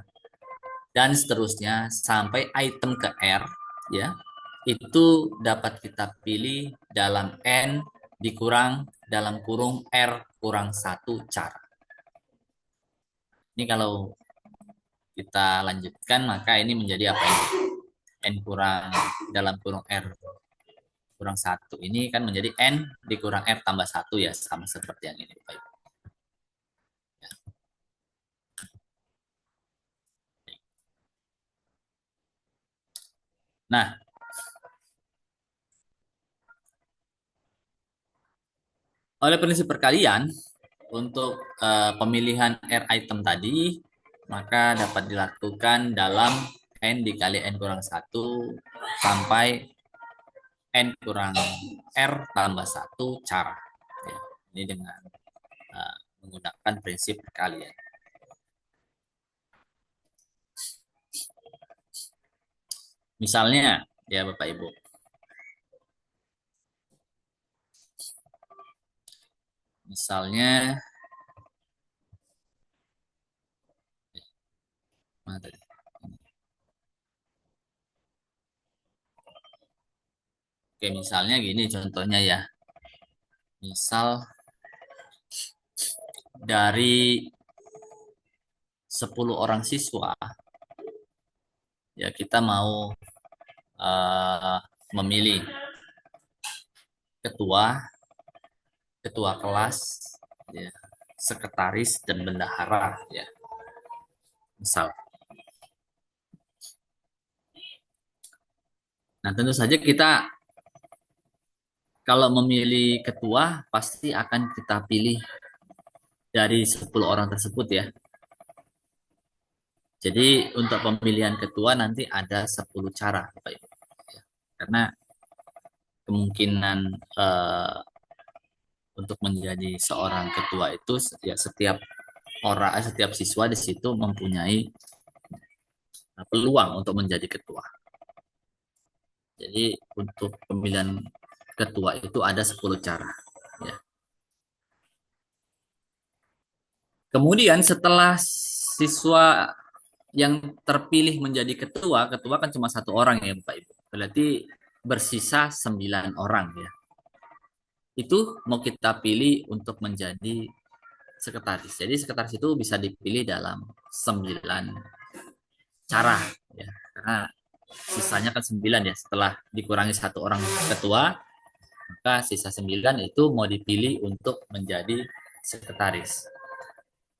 dan seterusnya sampai item ke R ya itu dapat kita pilih dalam N dikurang dalam kurung R kurang 1 cara. Ini kalau kita lanjutkan maka ini menjadi apa ini? N kurang dalam kurung R kurang 1 ini kan menjadi N dikurang R tambah 1 ya, sama seperti yang ini Bapak Ibu. Nah, oleh prinsip perkalian, untuk pemilihan R item tadi, maka dapat dilakukan dalam N dikali N kurang 1 sampai N kurang R tambah 1 cara. Ya, ini dengan menggunakan prinsip perkalian. Misalnya, ya Bapak Ibu, misalnya mana tadi? Oke, misalnya gini contohnya ya. Misal dari 10 orang siswa, ya kita mau memilih ketua kelas, ya, sekretaris dan bendahara, ya. Misal. Nah, tentu saja kita kalau memilih ketua pasti akan kita pilih dari 10 orang tersebut ya. Jadi untuk pemilihan ketua nanti ada 10 cara Bapak Ibu. Karena kemungkinan untuk menjadi seorang ketua itu ya setiap siswa di situ mempunyai peluang untuk menjadi ketua. Jadi untuk pemilihan ketua itu ada 10 cara. Ya. Kemudian setelah siswa yang terpilih menjadi ketua kan cuma 1 orang ya Bapak Ibu. Berarti bersisa 9 orang ya. Itu mau kita pilih untuk menjadi sekretaris. Jadi sekretaris itu bisa dipilih dalam 9 cara ya. Karena sisanya kan 9 ya. Setelah dikurangi 1 orang ketua, maka sisa 9 itu mau dipilih untuk menjadi sekretaris.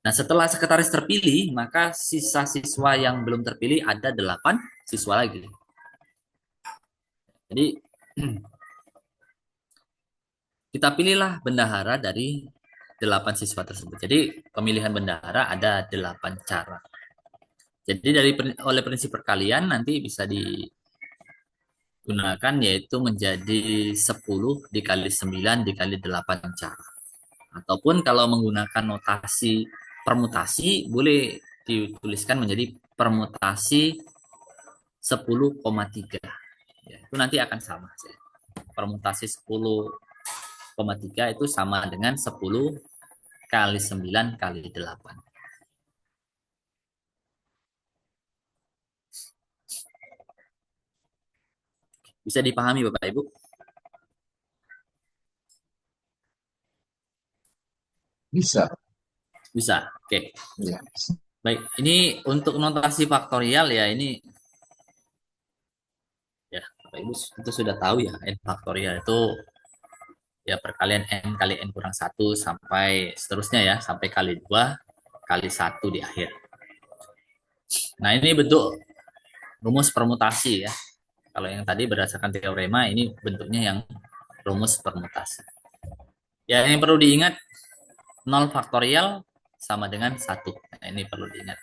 Nah, setelah sekretaris terpilih, maka sisa siswa yang belum terpilih ada 8 siswa lagi. Jadi, kita pilihlah bendahara dari 8 siswa tersebut. Jadi, pemilihan bendahara ada 8 cara. Jadi, oleh prinsip perkalian nanti bisa digunakan yaitu menjadi 10 dikali 9 dikali 8 cara. Ataupun kalau menggunakan notasi permutasi, boleh dituliskan menjadi permutasi 10,3. Ya, itu nanti akan sama. Permutasi 10,3 itu sama dengan 10 kali 9 kali 8. Bisa dipahami Bapak Ibu? Bisa. Bisa. Oke. Ya. Baik, ini untuk notasi faktorial ya, ini ya Bapak Ibu itu sudah tahu ya, n faktorial itu ya perkalian n kali n kurang 1 sampai seterusnya ya, sampai kali 2 kali 1 di akhir. Nah, ini bentuk rumus permutasi ya. Kalau yang tadi berdasarkan teorema, ini bentuknya yang rumus permutasi. Ya, yang perlu diingat 0 faktorial sama dengan 1. Nah, ini perlu diingat.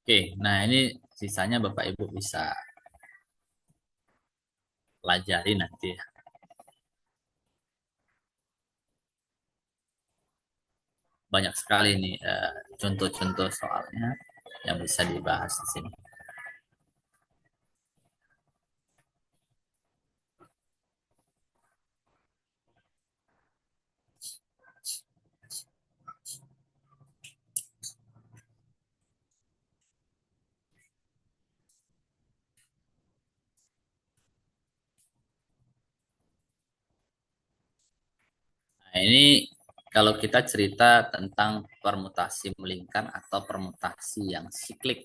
Oke, nah ini sisanya Bapak Ibu bisa pelajari nanti ya. Banyak sekali nih contoh-contoh soalnya yang bisa dibahas di sini. Nah, ini kalau kita cerita tentang permutasi melingkar atau permutasi yang siklik.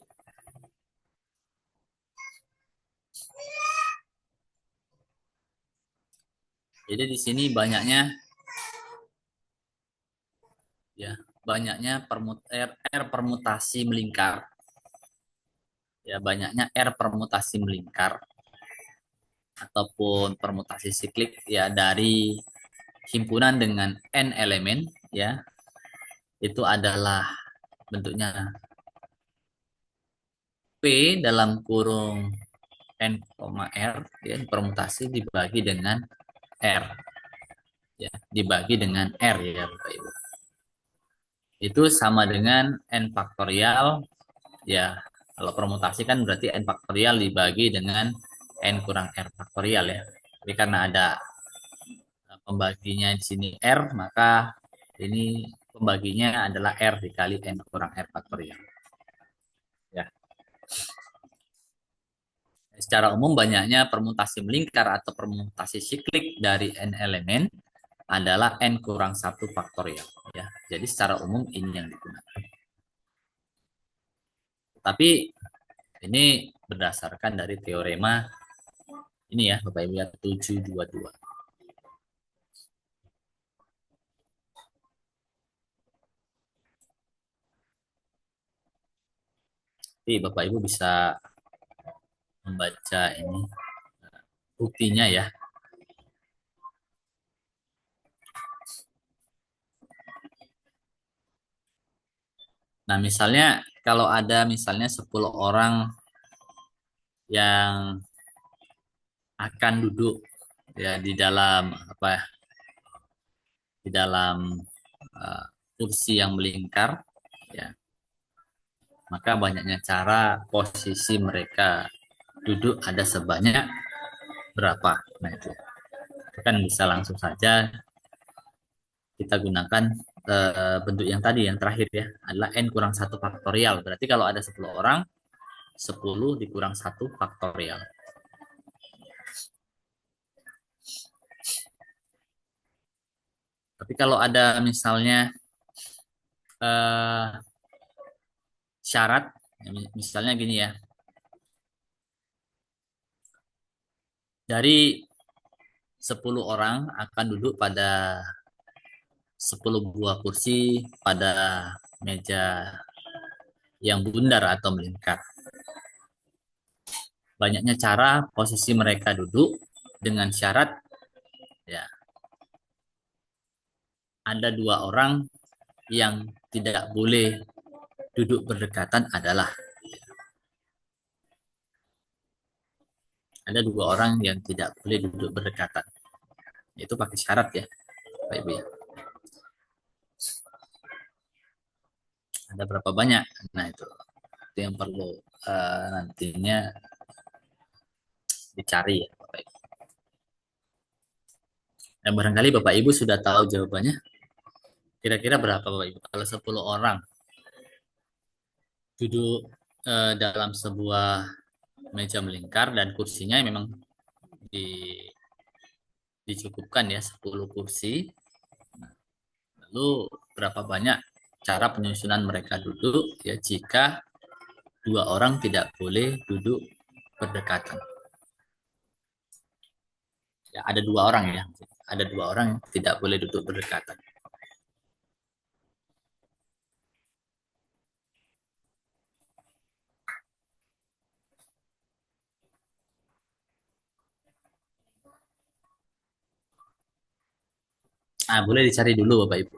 Jadi di sini banyaknya R permutasi melingkar. Ya, banyaknya R permutasi melingkar ataupun permutasi siklik ya dari himpunan dengan n elemen ya. Itu adalah bentuknya P dalam kurung n, R ya, permutasi dibagi dengan R ya, dibagi dengan R ya Bapak Ibu. Itu sama dengan n faktorial ya. Kalau permutasi kan berarti n faktorial dibagi dengan n kurang R faktorial ya. Jadi karena ada pembaginya di sini R, maka ini pembaginya adalah R dikali n kurang R faktorial. Ya. Secara umum banyaknya permutasi melingkar atau permutasi siklik dari n elemen adalah n kurang 1 faktorial ya. Jadi secara umum ini yang digunakan. Tapi ini berdasarkan dari teorema ini ya Bapak Ibu ya 722. Jadi Bapak Ibu bisa membaca ini buktinya ya. Nah, misalnya kalau ada misalnya 10 orang yang akan duduk ya di dalam apa di dalam kursi yang melingkar ya. Maka banyaknya cara posisi mereka duduk ada sebanyak berapa. Nah, itu kan bisa langsung saja kita gunakan bentuk yang tadi yang terakhir ya adalah n kurang 1 faktorial. Berarti kalau ada 10 orang 10 dikurang 1 faktorial. Tapi kalau ada misalnya syarat, misalnya gini ya, dari 10 orang akan duduk pada 10 buah kursi pada meja yang bundar atau melingkar. Banyaknya cara posisi mereka duduk dengan syarat ya ada 2 orang yang tidak boleh duduk berdekatan adalah ada 2 orang yang tidak boleh duduk berdekatan. Itu pakai syarat ya, Pak Ibu ya. Ada berapa banyak? Nah itu yang perlu nantinya dicari ya, Bapak Ibu. Dan barangkali Bapak Ibu sudah tahu jawabannya. Kira-kira berapa Bapak Ibu? Kalau 10 orang duduk dalam sebuah meja melingkar dan kursinya memang dicukupkan ya 10 kursi. Lalu berapa banyak cara penyusunan mereka duduk ya jika 2 orang tidak boleh duduk berdekatan. Ya, ada 2 orang ya. Ada 2 orang yang tidak boleh duduk berdekatan. Boleh dicari dulu Bapak Ibu.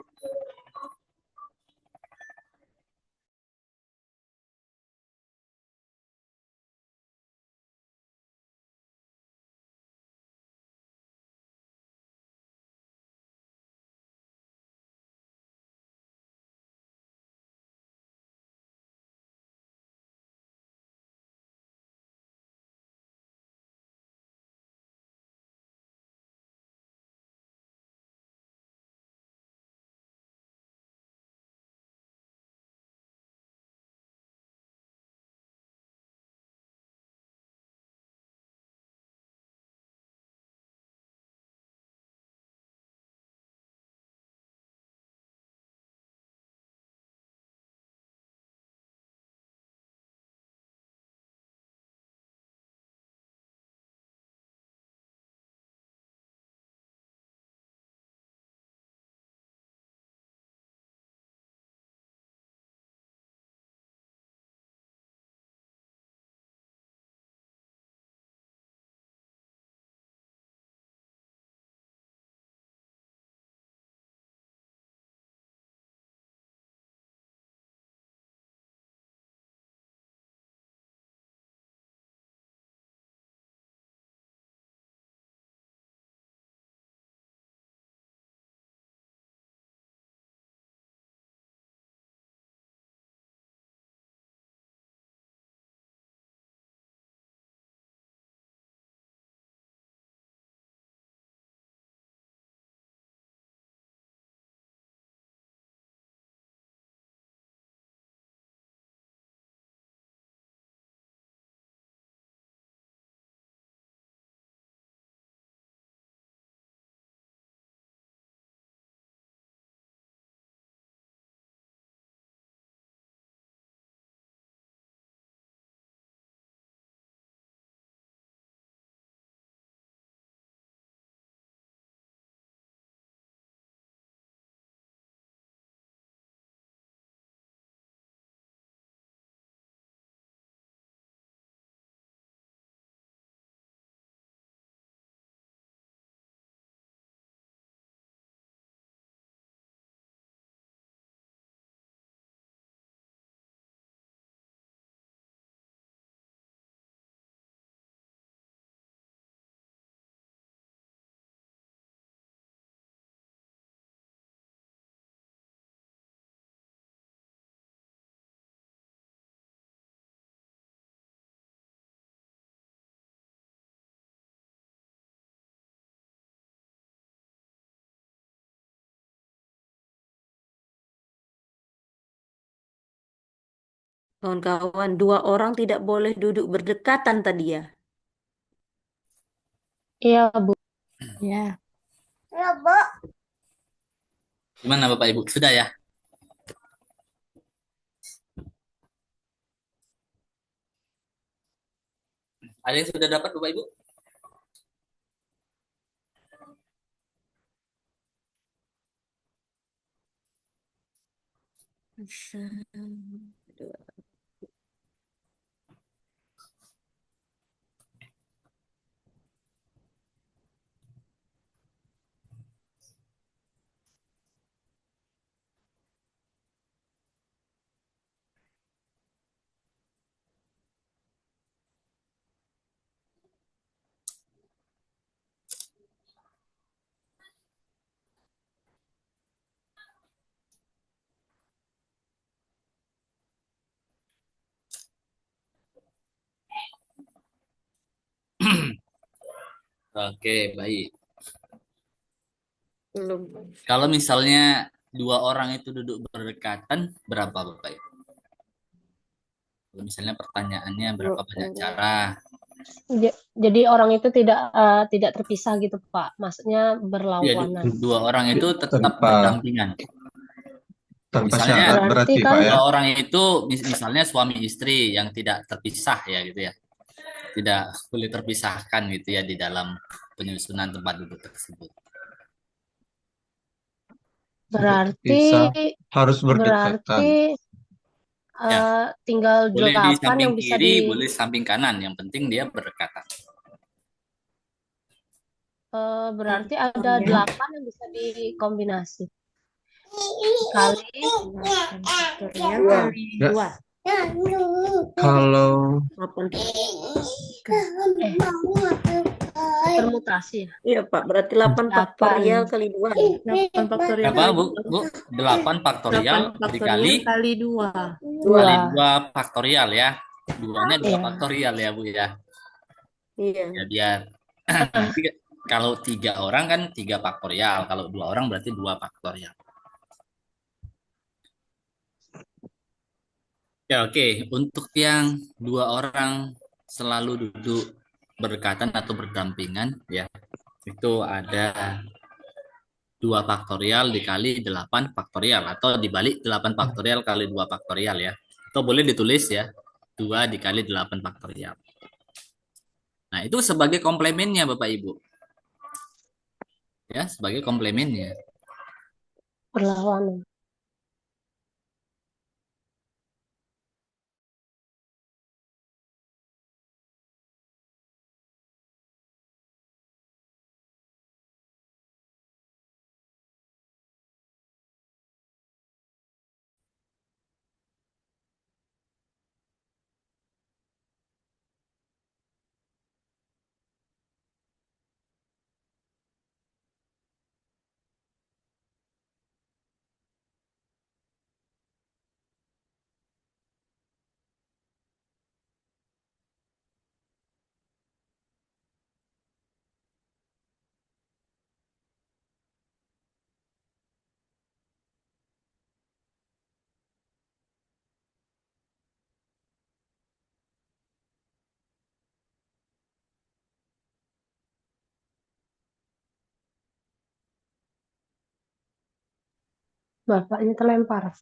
Kawan-kawan, 2 orang tidak boleh duduk berdekatan tadi ya. Iya, Bu. Ya. Gimana Bapak Ibu? Sudah ya? Ada yang sudah dapat Bapak Ibu? Oke, baik. Belum. Kalau misalnya 2 orang itu duduk berdekatan, berapa Bapak Ibu? Kalau misalnya pertanyaannya berapa banyak cara? Jadi orang itu tidak terpisah gitu, Pak. Maksudnya Ya, berlawanan. 2 orang itu tetap Tanpa berdampingan. tanpa Misalnya syarat Berarti berarti kan Pak ya. 2 orang itu misalnya suami istri yang tidak terpisah ya gitu ya. Tidak boleh terpisahkan gitu ya di dalam penyusunan tempat duduk tersebut. berarti Bisa harus berdekatan. berarti Ya, tinggal boleh di 8 samping yang bisa kiri, boleh di samping kanan. Yang penting dia berdekatan. berarti ada Ya. 8 yang bisa dikombinasi. Kali Faktorial Dua. kali Ya. 2. Kalau 8. permutasi ya. Iya, Pak. Berarti 8 faktorial kali 2. 8 faktorial Berapa kali Bu? Bu? 8 faktorial 8 faktorial dikali kali 2. kali 2. 2 faktorial ya. 2-nya 2 Iya. faktorial ya Bu ya. Iya. Ya biar nanti kalau 3 orang kan 3 faktorial, kalau 2 orang berarti 2 faktorial. Ya oke, untuk yang 2 orang selalu duduk berdekatan atau berdampingan ya, itu ada 2 faktorial dikali 8 faktorial atau dibalik 8 faktorial kali 2 faktorial ya. Atau boleh ditulis ya, 2 dikali 8 faktorial. Nah, itu sebagai komplemennya Bapak Ibu. Ya, sebagai komplemennya. Perlawanan. Bapaknya terlempar.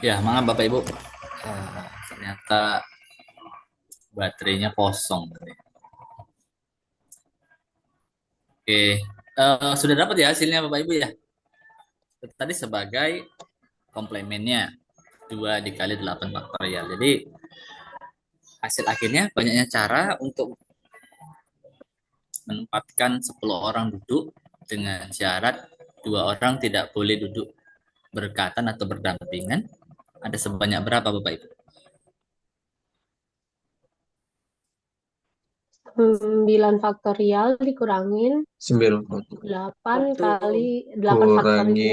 Ya, maaf Bapak Ibu. Ternyata baterainya kosong. Oke, sudah dapat ya hasilnya Bapak Ibu ya? Tadi sebagai komplemennya 2 dikali 8 faktorial. Jadi hasil akhirnya banyaknya cara untuk menempatkan 10 orang duduk dengan syarat 2 orang tidak boleh duduk berdekatan atau berdampingan. Ada sebanyak berapa Bapak Ibu? 9 faktorial dikurangin 8 kali 8 Kurangi faktorial kali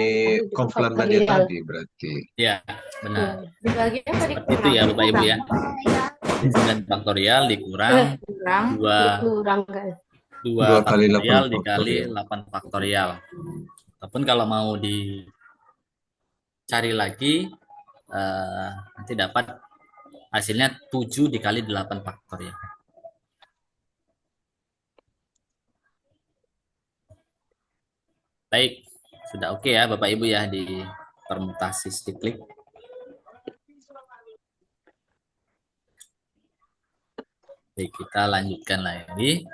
7 komplemennya faktorial. tadi berarti. Ya, benar. Dibagi apa Seperti itu ya Bapak Ibu ya. 9 faktorial dikurang Kurang. 2 Dikurang kan. 2 kali 8 faktorial dikali faktorial. 8 faktorial. Ataupun kalau mau dicari lagi nanti dapat hasilnya 7 dikali 8 faktorial. Baik, sudah oke ya Bapak Ibu ya di permutasi stiklik. Baik, kita lanjutkan lagi.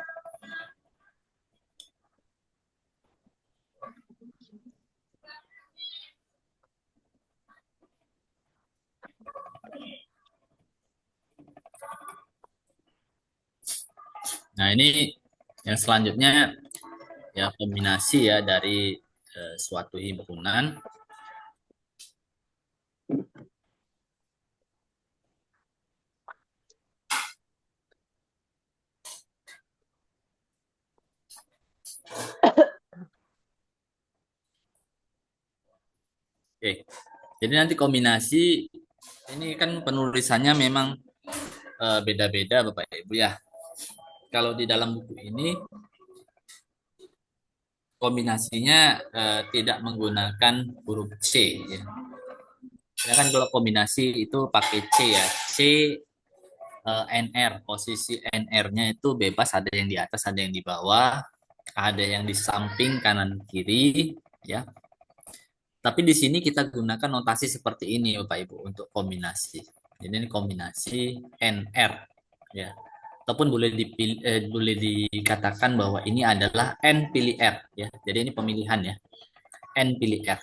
Nah, ini yang selanjutnya ya kombinasi ya dari suatu himpunan. Oke, jadi nanti kombinasi ini kan penulisannya memang beda-beda Bapak Ibu ya. Kalau di dalam buku ini kombinasinya tidak menggunakan huruf C ya. Ya kan kalau kombinasi itu pakai C ya. C NR, posisi NR-nya itu bebas, ada yang di atas, ada yang di bawah, ada yang di samping kanan kiri ya. Tapi di sini kita gunakan notasi seperti ini Bapak Ibu untuk kombinasi. Jadi ini kombinasi NR ya. Ataupun boleh dikatakan bahwa ini adalah N pilih R ya. Jadi ini pemilihan ya. N pilih R.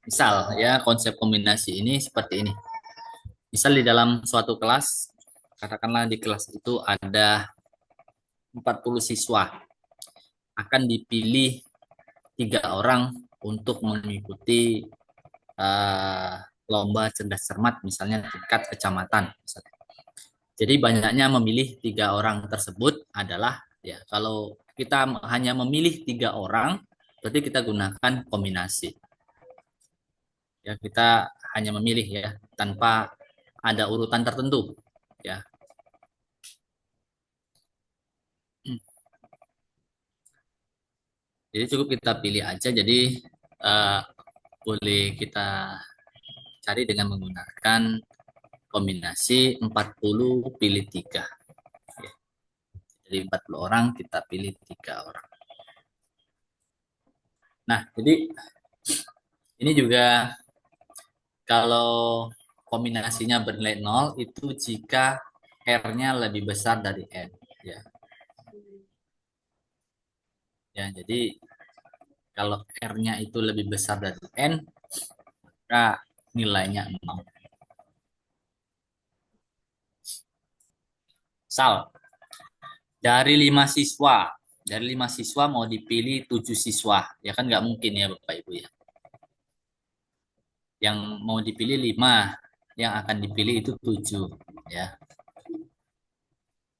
Misal ya konsep kombinasi ini seperti ini. Misal di dalam suatu kelas, katakanlah di kelas itu ada 40 siswa. Akan dipilih 3 orang untuk mengikuti lomba cerdas cermat misalnya tingkat kecamatan. Jadi banyaknya memilih 3 orang tersebut adalah ya kalau kita hanya memilih 3 orang berarti kita gunakan kombinasi. Ya kita hanya memilih ya tanpa ada urutan tertentu ya. Jadi cukup kita pilih aja. Jadi boleh kita cari dengan menggunakan kombinasi 40 pilih 3. Ya. Jadi 40 orang kita pilih 3 orang. Nah, jadi ini juga kalau kombinasinya bernilai 0 itu jika R-nya lebih besar dari N. Ya. Ya, jadi kalau R-nya itu lebih besar dari N, maka nilainya 0. Misal, dari 5 siswa mau dipilih 7 siswa. Ya kan nggak mungkin ya Bapak Ibu ya. Yang mau dipilih 5, yang akan dipilih itu 7 ya.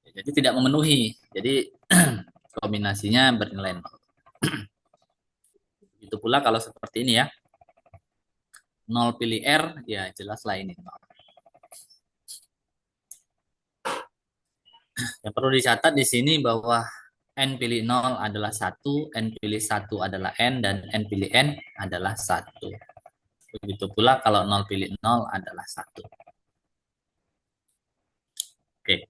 Jadi tidak memenuhi. Jadi kombinasinya bernilai 0. Itu pula kalau seperti ini ya. 0 pilih R, ya jelas lah ini 0. Yang perlu dicatat di sini bahwa N pilih 0 adalah 1, N pilih 1 adalah N, dan N pilih N adalah 1. Begitu pula kalau 0 pilih 0 adalah 1. Oke.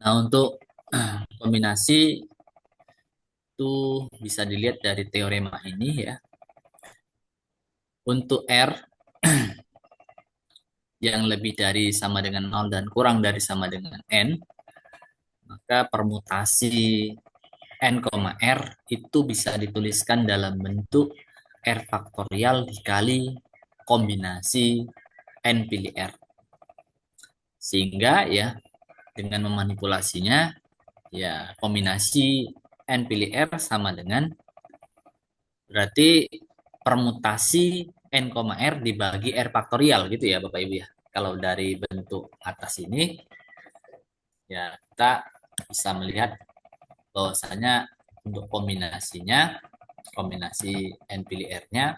Nah, untuk kombinasi itu bisa dilihat dari teorema ini ya. Untuk R yang lebih dari sama dengan 0 dan kurang dari sama dengan N, maka permutasi N, R itu bisa dituliskan dalam bentuk R faktorial dikali kombinasi N pilih R. Sehingga ya dengan memanipulasinya ya kombinasi N pilih R sama dengan berarti permutasi N, R dibagi R faktorial gitu ya Bapak Ibu ya. Kalau dari bentuk atas ini ya kita bisa melihat bahwasanya untuk kombinasi N pilih R-nya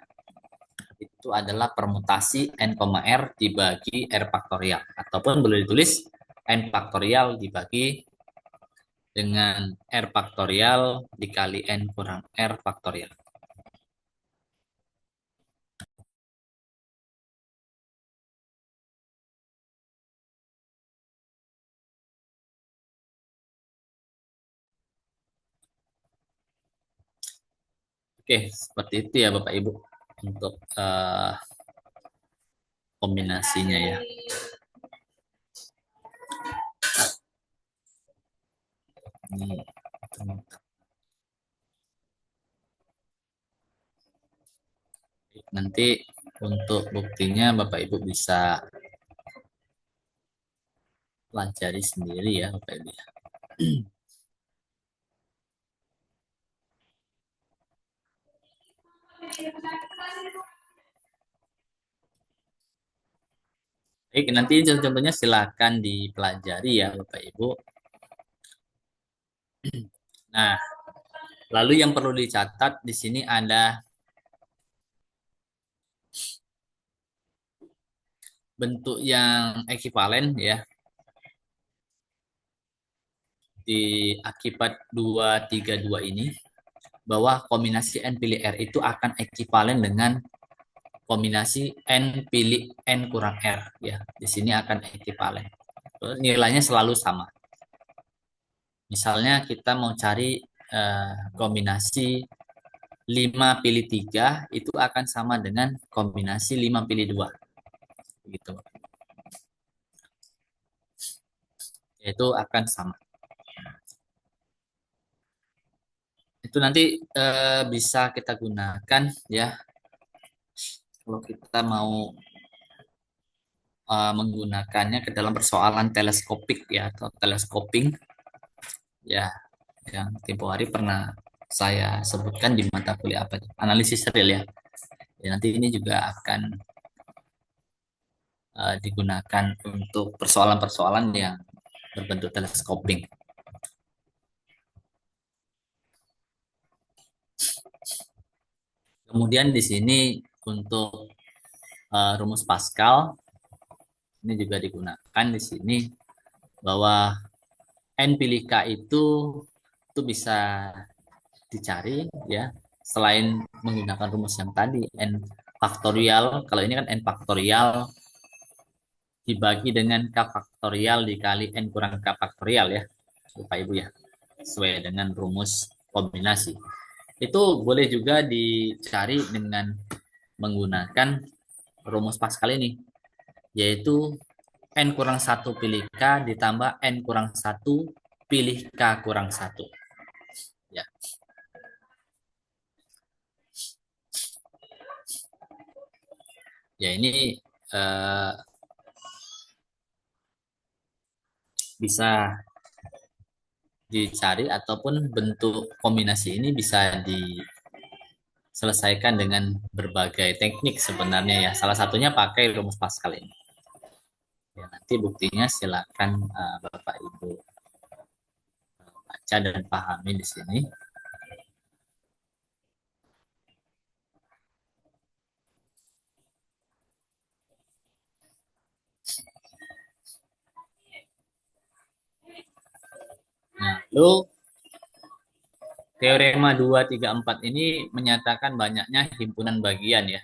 itu adalah permutasi N, R dibagi R faktorial. Ataupun boleh ditulis N faktorial dibagi dengan R faktorial dikali N kurang R faktorial. Oke, seperti itu ya Bapak Ibu untuk kombinasinya ya. Ini nanti untuk buktinya Bapak Ibu bisa pelajari sendiri ya Bapak Ibu ya. Baik, nanti contohnya silakan dipelajari ya Bapak Ibu. Nah, lalu yang perlu dicatat di sini ada bentuk yang ekivalen ya. Di akibat 232 ini bahwa kombinasi N pilih R itu akan ekivalen dengan kombinasi N pilih N kurang R ya. Di sini akan ekivalen. Nilainya selalu sama. Misalnya kita mau cari kombinasi 5 pilih 3 itu akan sama dengan kombinasi 5 pilih 2. Begitu. Itu akan sama. Itu nanti bisa kita gunakan ya kalau kita mau menggunakannya ke dalam persoalan teleskopik ya atau telescoping ya yang tempo hari pernah saya sebutkan di mata kuliah apa itu analisis real ya. Ya nanti ini juga akan digunakan untuk persoalan-persoalan yang berbentuk teleskoping. Kemudian di sini untuk rumus Pascal ini juga digunakan di sini bahwa N pilih K itu bisa dicari ya selain menggunakan rumus yang tadi N faktorial, kalau ini kan N faktorial dibagi dengan K faktorial dikali N kurang K faktorial ya Bapak Ibu ya sesuai dengan rumus kombinasi. Itu boleh juga dicari dengan menggunakan rumus Pascal ini yaitu N kurang 1 pilih K ditambah N kurang 1 pilih K kurang 1 ya. Ya ini bisa dicari ataupun bentuk kombinasi ini bisa diselesaikan dengan berbagai teknik sebenarnya ya. Salah satunya pakai rumus Pascal ini. Ya, nanti buktinya silakan Bapak Ibu baca dan pahami di sini. Nah, lalu teorema 234 ini menyatakan banyaknya himpunan bagian ya.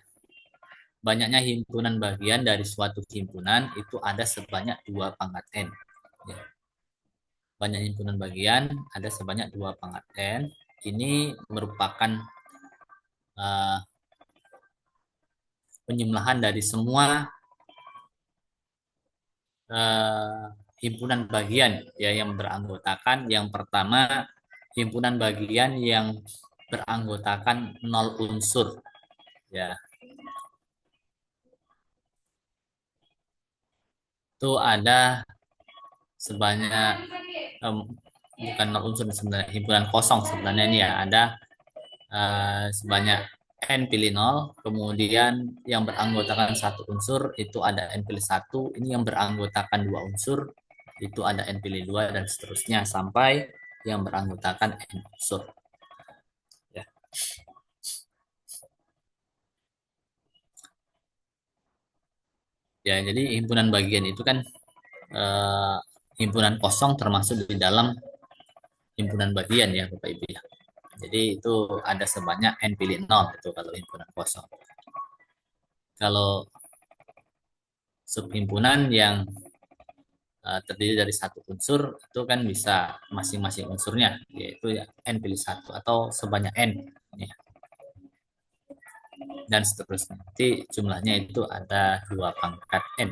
Banyaknya himpunan bagian dari suatu himpunan itu ada sebanyak 2 pangkat N. Ya. Banyak himpunan bagian ada sebanyak 2 pangkat N. Ini merupakan penjumlahan dari semua himpunan bagian ya yang beranggotakan, yang pertama himpunan bagian yang beranggotakan 0 unsur ya. Itu ada sebanyak bukan 0 unsur sebenarnya, himpunan kosong sebenarnya ini ya, ada sebanyak n pilih 0, kemudian yang beranggotakan 1 unsur itu ada n pilih 1, ini yang beranggotakan 2 unsur itu ada n pilih 2, dan seterusnya sampai yang beranggotakan n unsur ya. Ya, jadi himpunan bagian itu kan himpunan kosong termasuk di dalam himpunan bagian ya Bapak Ibu ya. Jadi itu ada sebanyak n pilih 0 itu kalau himpunan kosong. Kalau subhimpunan yang terdiri dari 1 unsur itu kan bisa masing-masing unsurnya yaitu ya n pilih 1 atau sebanyak n ya. Dan seterusnya. Nanti jumlahnya itu ada 2 pangkat n.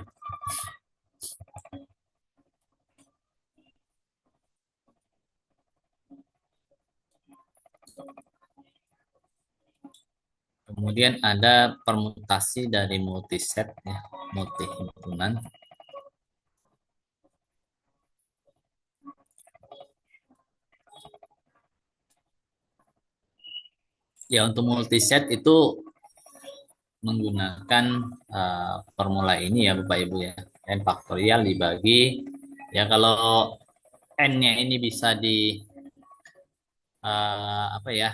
Kemudian ada permutasi dari multiset ya, multihimpunan. Ya, untuk multiset itu menggunakan formula ini ya Bapak Ibu ya. N faktorial dibagi ya, kalau n-nya ini bisa di apa ya,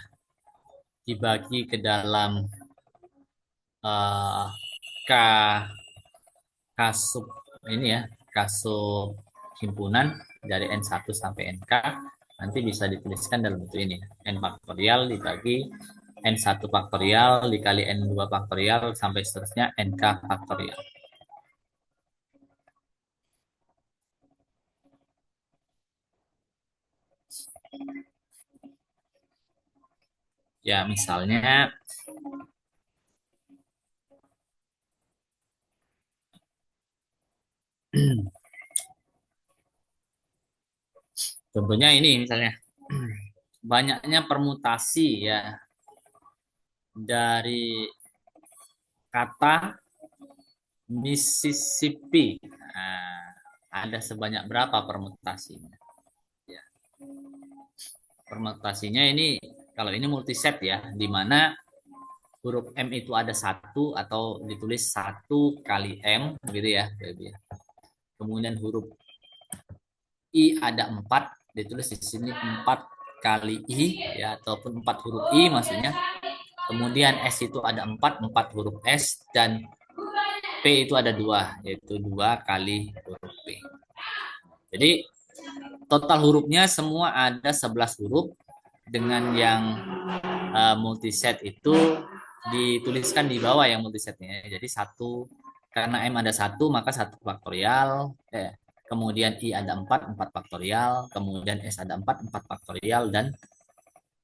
dibagi ke dalam k sub ini ya, k sub himpunan dari n1 sampai nk, nanti bisa dituliskan dalam bentuk ini, n faktorial dibagi n1 faktorial dikali n2 faktorial sampai seterusnya nk faktorial. Ya, misalnya contohnya ini misalnya banyaknya permutasi ya dari kata Mississippi. Nah, ada sebanyak berapa permutasinya? Ya. Permutasinya ini kalau ini multiset ya, di mana huruf M itu ada 1 atau ditulis 1 kali M gitu ya. Kemudian huruf I ada 4, ditulis di sini 4 kali I ya, ataupun 4 huruf I maksudnya. Kemudian S itu ada 4 huruf S, dan P itu ada 2, yaitu 2 kali huruf P. Jadi total hurufnya semua ada 11 huruf, dengan yang multiset itu dituliskan di bawah yang multisetnya. Jadi 1, karena M ada 1 maka 1 faktorial, kemudian I ada 4 faktorial, kemudian S ada 4 faktorial, dan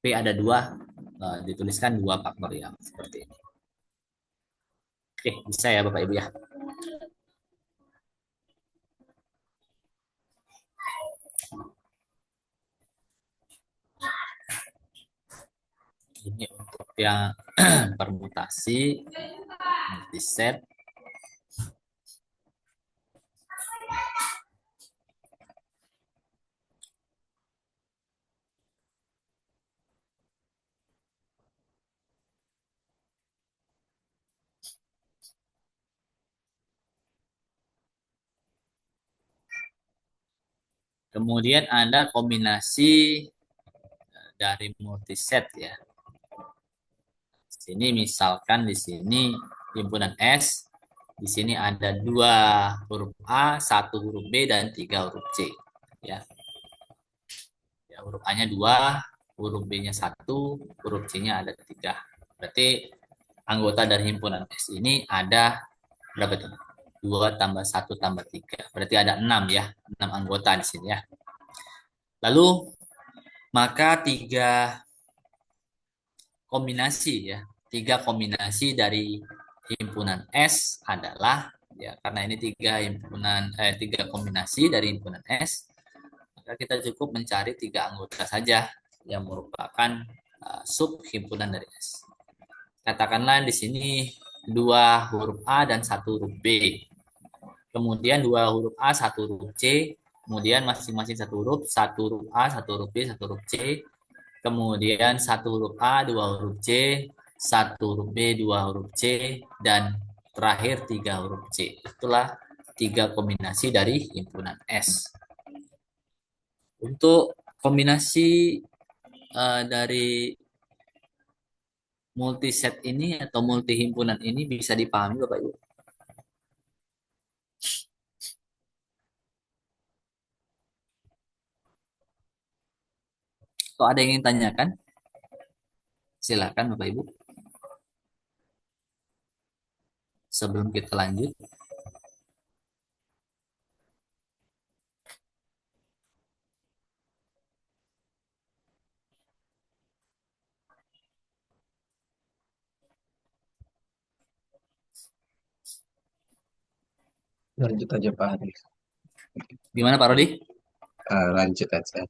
P ada 2, dituliskan 2 faktorial seperti ini. Oke, bisa ya Bapak Ibu ya. Ini untuk yang permutasi multiset. Kemudian ada kombinasi dari multiset ya. Sini misalkan di sini himpunan S, di sini ada 2 huruf A, 1 huruf B, dan 3 huruf C. Ya, huruf A-nya 2, huruf B-nya 1, huruf C-nya ada 3. Berarti anggota dari himpunan S ini ada berapa tuh? 2 tambah 1 tambah 3. Berarti ada 6 ya, 6 anggota di sini ya. Lalu maka 3 kombinasi ya. 3 kombinasi dari himpunan S adalah Ya, karena ini tiga kombinasi dari himpunan S, maka kita cukup mencari 3 anggota saja yang merupakan sub himpunan dari S. Katakanlah di sini 2 huruf A dan 1 huruf B. Kemudian 2 huruf A, 1 huruf C. Kemudian masing-masing 1 huruf, 1 huruf A, 1 huruf B, 1 huruf C. Kemudian 1 huruf A, 2 huruf C, 1 huruf B, 2 huruf C, dan terakhir 3 huruf C. Itulah 3 kombinasi dari himpunan S. Untuk kombinasi dari multiset ini atau multi himpunan ini bisa dipahami Bapak Ibu? Kalau ada yang ingin tanyakan, silakan Bapak Ibu. Sebelum kita lanjut. Lanjut aja Pak Haris. Gimana Pak Rodi? Lanjut aja.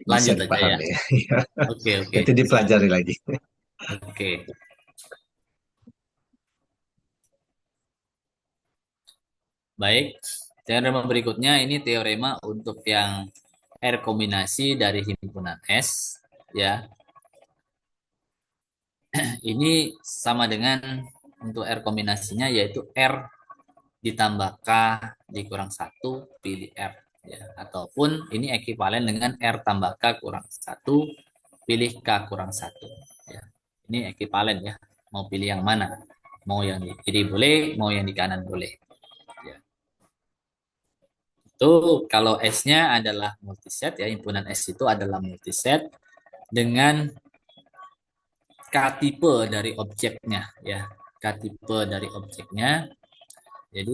Bisa Lanjut aja ya. dipahami ya. Oke, oke. Nanti dipelajari lagi. Oke. Baik, teorema berikutnya ini teorema untuk yang R kombinasi dari himpunan S, ya. Ini sama dengan untuk R kombinasinya yaitu R ditambah K dikurang 1 pilih R, ya. Ataupun ini ekuivalen dengan R tambah K kurang 1 pilih K kurang 1, ya. Ini ekuivalen ya, mau pilih yang mana, mau yang di kiri boleh, mau yang di kanan boleh. Itu kalau S-nya adalah multiset, ya, himpunan S itu adalah multiset dengan K-tipe dari objeknya, ya, K-tipe dari objeknya. Jadi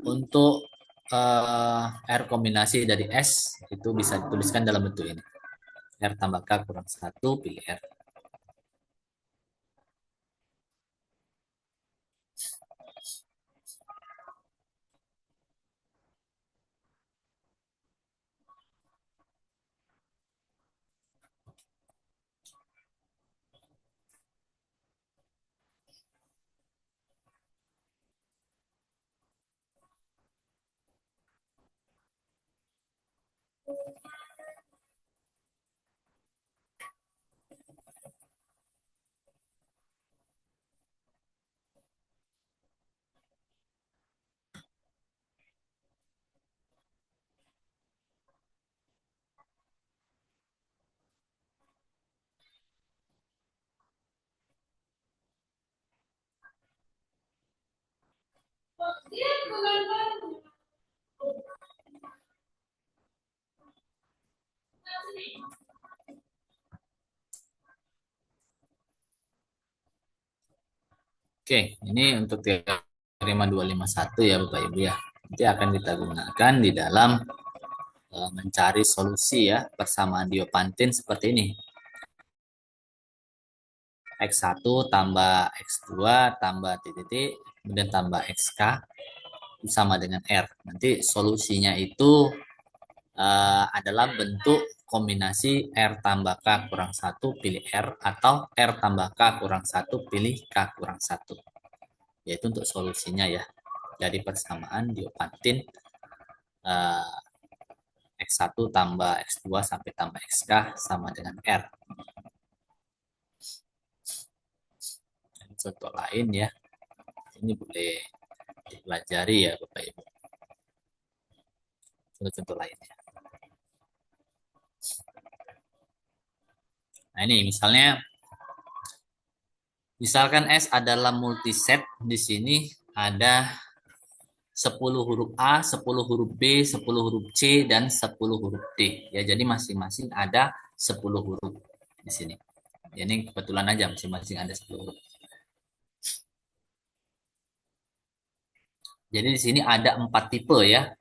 untuk R kombinasi dari S itu bisa dituliskan dalam bentuk ini. R tambah K kurang 1 pilih R. Oke, ini untuk teorema 251 ya Bapak Ibu ya. Nanti akan kita gunakan di dalam mencari solusi ya persamaan Diopantin seperti ini. X1 tambah X2 tambah titik, kemudian tambah XK sama dengan R. Nanti solusinya itu adalah bentuk kombinasi R tambah K kurang 1 pilih R atau R tambah K kurang 1 pilih K kurang 1. Yaitu untuk solusinya ya. Dari persamaan Diopantin X1 tambah X2 sampai tambah XK sama dengan R. Contoh lain ya. Ini boleh dipelajari ya Bapak Ibu. Contoh lainnya. Nah ini misalkan S adalah multiset, di sini ada 10 huruf A, 10 huruf B, 10 huruf C, dan 10 huruf D. Ya, jadi masing-masing ada 10 huruf di sini. Ya, ini kebetulan aja masing-masing ada 10 huruf. Jadi di sini ada 4 tipe ya.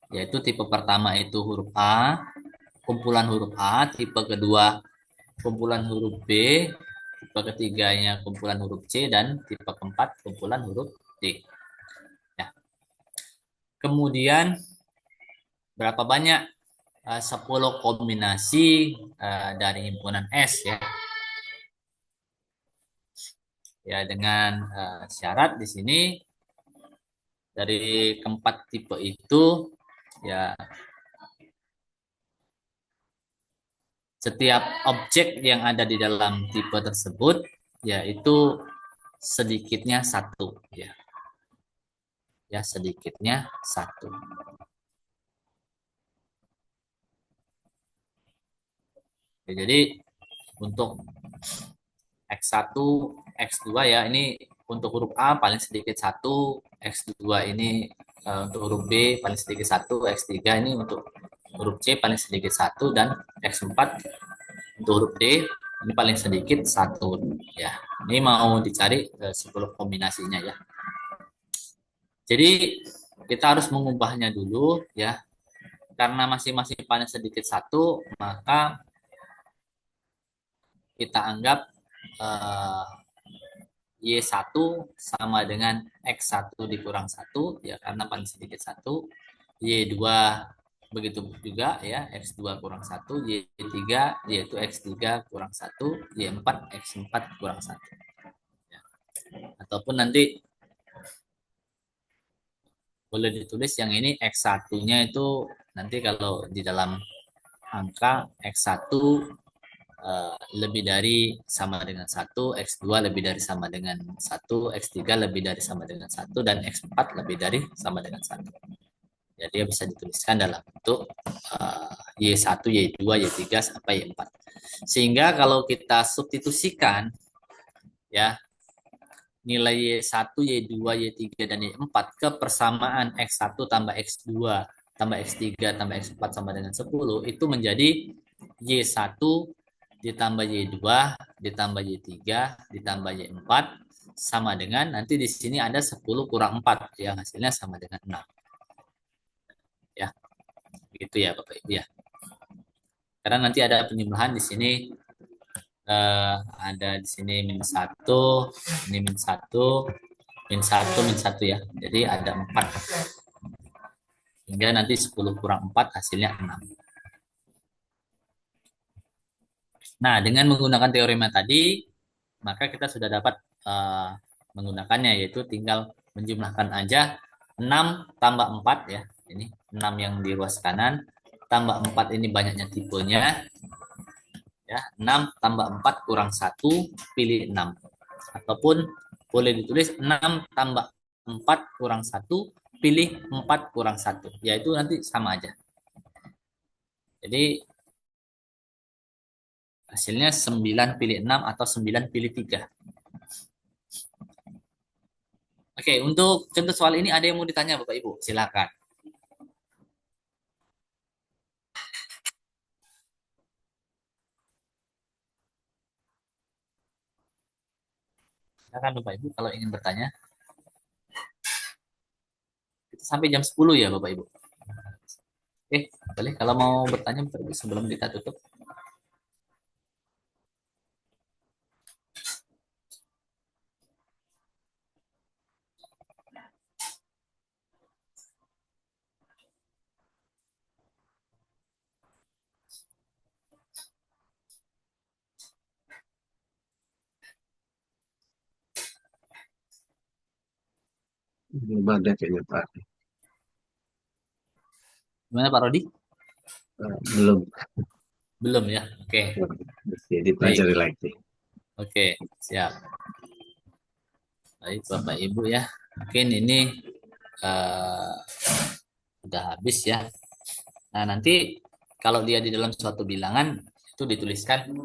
Yaitu tipe pertama itu huruf A, kumpulan huruf A, tipe kedua kumpulan huruf B, tipe ketiganya kumpulan huruf C, dan tipe keempat kumpulan huruf D. Ya. Kemudian berapa banyak 10 kombinasi dari himpunan S ya. Ya, dengan syarat di sini dari keempat tipe itu ya setiap objek yang ada di dalam tipe tersebut yaitu sedikitnya satu ya. Ya, sedikitnya satu. Ya, jadi untuk X1, X2 ya, ini untuk huruf A paling sedikit 1, X2 ini untuk huruf B paling sedikit 1, X3 ini untuk huruf C paling sedikit 1, dan X4 untuk huruf D ini paling sedikit 1 ya. Ini mau dicari 10 kombinasinya ya. Jadi kita harus mengubahnya dulu ya. Karena masing-masing paling sedikit 1, maka kita anggap Y1 sama dengan X1 dikurang 1 ya, karena paling sedikit 1. Y2 begitu juga ya, X2 kurang 1, Y3 yaitu X3 kurang 1, Y4 X4 kurang 1 ya. Ataupun nanti boleh ditulis yang ini X1-nya itu nanti kalau di dalam angka X1 lebih dari sama dengan 1, X2 lebih dari sama dengan 1, X3 lebih dari sama dengan 1, dan X4 lebih dari sama dengan 1. Jadi bisa dituliskan dalam bentuk Y1, Y2, Y3 sampai Y4. Sehingga kalau kita substitusikan ya nilai Y1, Y2, Y3 dan Y4 ke persamaan X1 tambah X2 tambah X3 tambah X4 sama dengan 10, itu menjadi Y1 ditambah Y2 ditambah Y3 ditambah Y4 sama dengan, nanti di sini ada 10 kurang 4 yang hasilnya sama dengan 6. Ya. Begitu ya Bapak Ibu ya. Karena nanti ada penjumlahan di sini ada di sini -1, ini -1, -1 ya. Jadi ada 4. Hingga nanti 10 kurang 4 hasilnya 6. Nah, dengan menggunakan teorema tadi, maka kita sudah dapat menggunakannya, yaitu tinggal menjumlahkan aja 6 tambah 4 ya. Ini 6 yang di ruas kanan, tambah 4 ini banyaknya tipenya. Ya, 6 tambah 4 kurang 1, pilih 6. Ataupun boleh ditulis 6 tambah 4 kurang 1, pilih 4 kurang 1. Yaitu nanti sama aja. Jadi hasilnya 9 pilih 6 atau 9 pilih 3. Oke, untuk contoh soal ini ada yang mau ditanya Bapak Ibu? Silakan. Silakan Bapak Ibu kalau ingin bertanya. Kita sampai jam 10 ya Bapak Ibu. Boleh kalau mau bertanya Bapak Ibu sebelum kita tutup. Belum ada kayaknya Pak. Gimana Pak Rodi? Belum. Belum ya? Oke. Oke, dipelajari lagi. Oke, siap. Baik Bapak Ibu ya. Mungkin ini udah habis ya. Nah, nanti kalau dia di dalam suatu bilangan itu dituliskan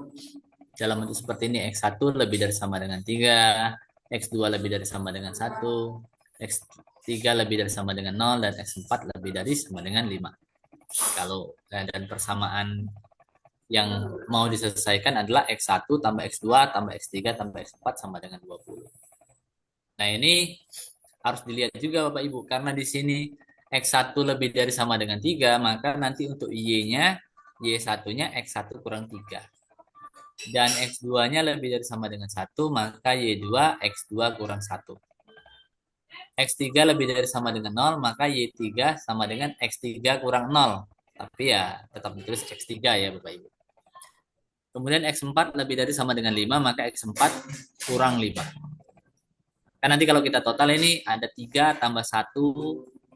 dalam bentuk seperti ini, X1 lebih dari sama dengan 3, X2 lebih dari sama dengan 1, X3 lebih dari sama dengan 0, dan X4 lebih dari sama dengan 5. Kalau dan persamaan yang mau diselesaikan adalah X1 tambah X2 tambah X3 tambah X4 sama dengan 20. Nah, ini harus dilihat juga Bapak Ibu, karena di sini X1 lebih dari sama dengan 3, maka nanti untuk Y-nya, Y1-nya X1 kurang 3. dan X2-nya lebih dari sama dengan 1, maka Y2 X2 kurang 1. X3 lebih dari sama dengan 0, maka Y3 sama dengan X3 kurang 0. Tapi ya tetap ditulis X3 ya Bapak Ibu. Kemudian X4 lebih dari sama dengan 5, maka X4 kurang 5. Kan nanti kalau kita total ini ada 3 tambah 1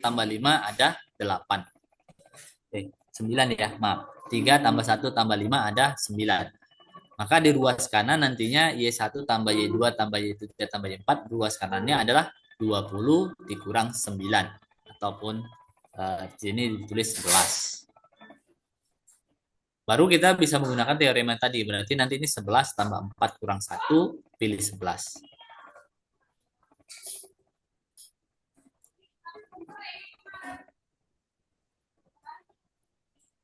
tambah 5 ada 8. Oke, 9 ya, maaf. 3 tambah 1 tambah 5 ada 9. Maka di ruas kanan nantinya Y1 tambah Y2 tambah Y3 tambah Y4, ruas kanannya adalah 20 dikurang 9. Ataupun di sini ditulis 11. Baru kita bisa menggunakan teorema tadi. Berarti nanti ini 11 tambah 4 kurang 1, pilih 11.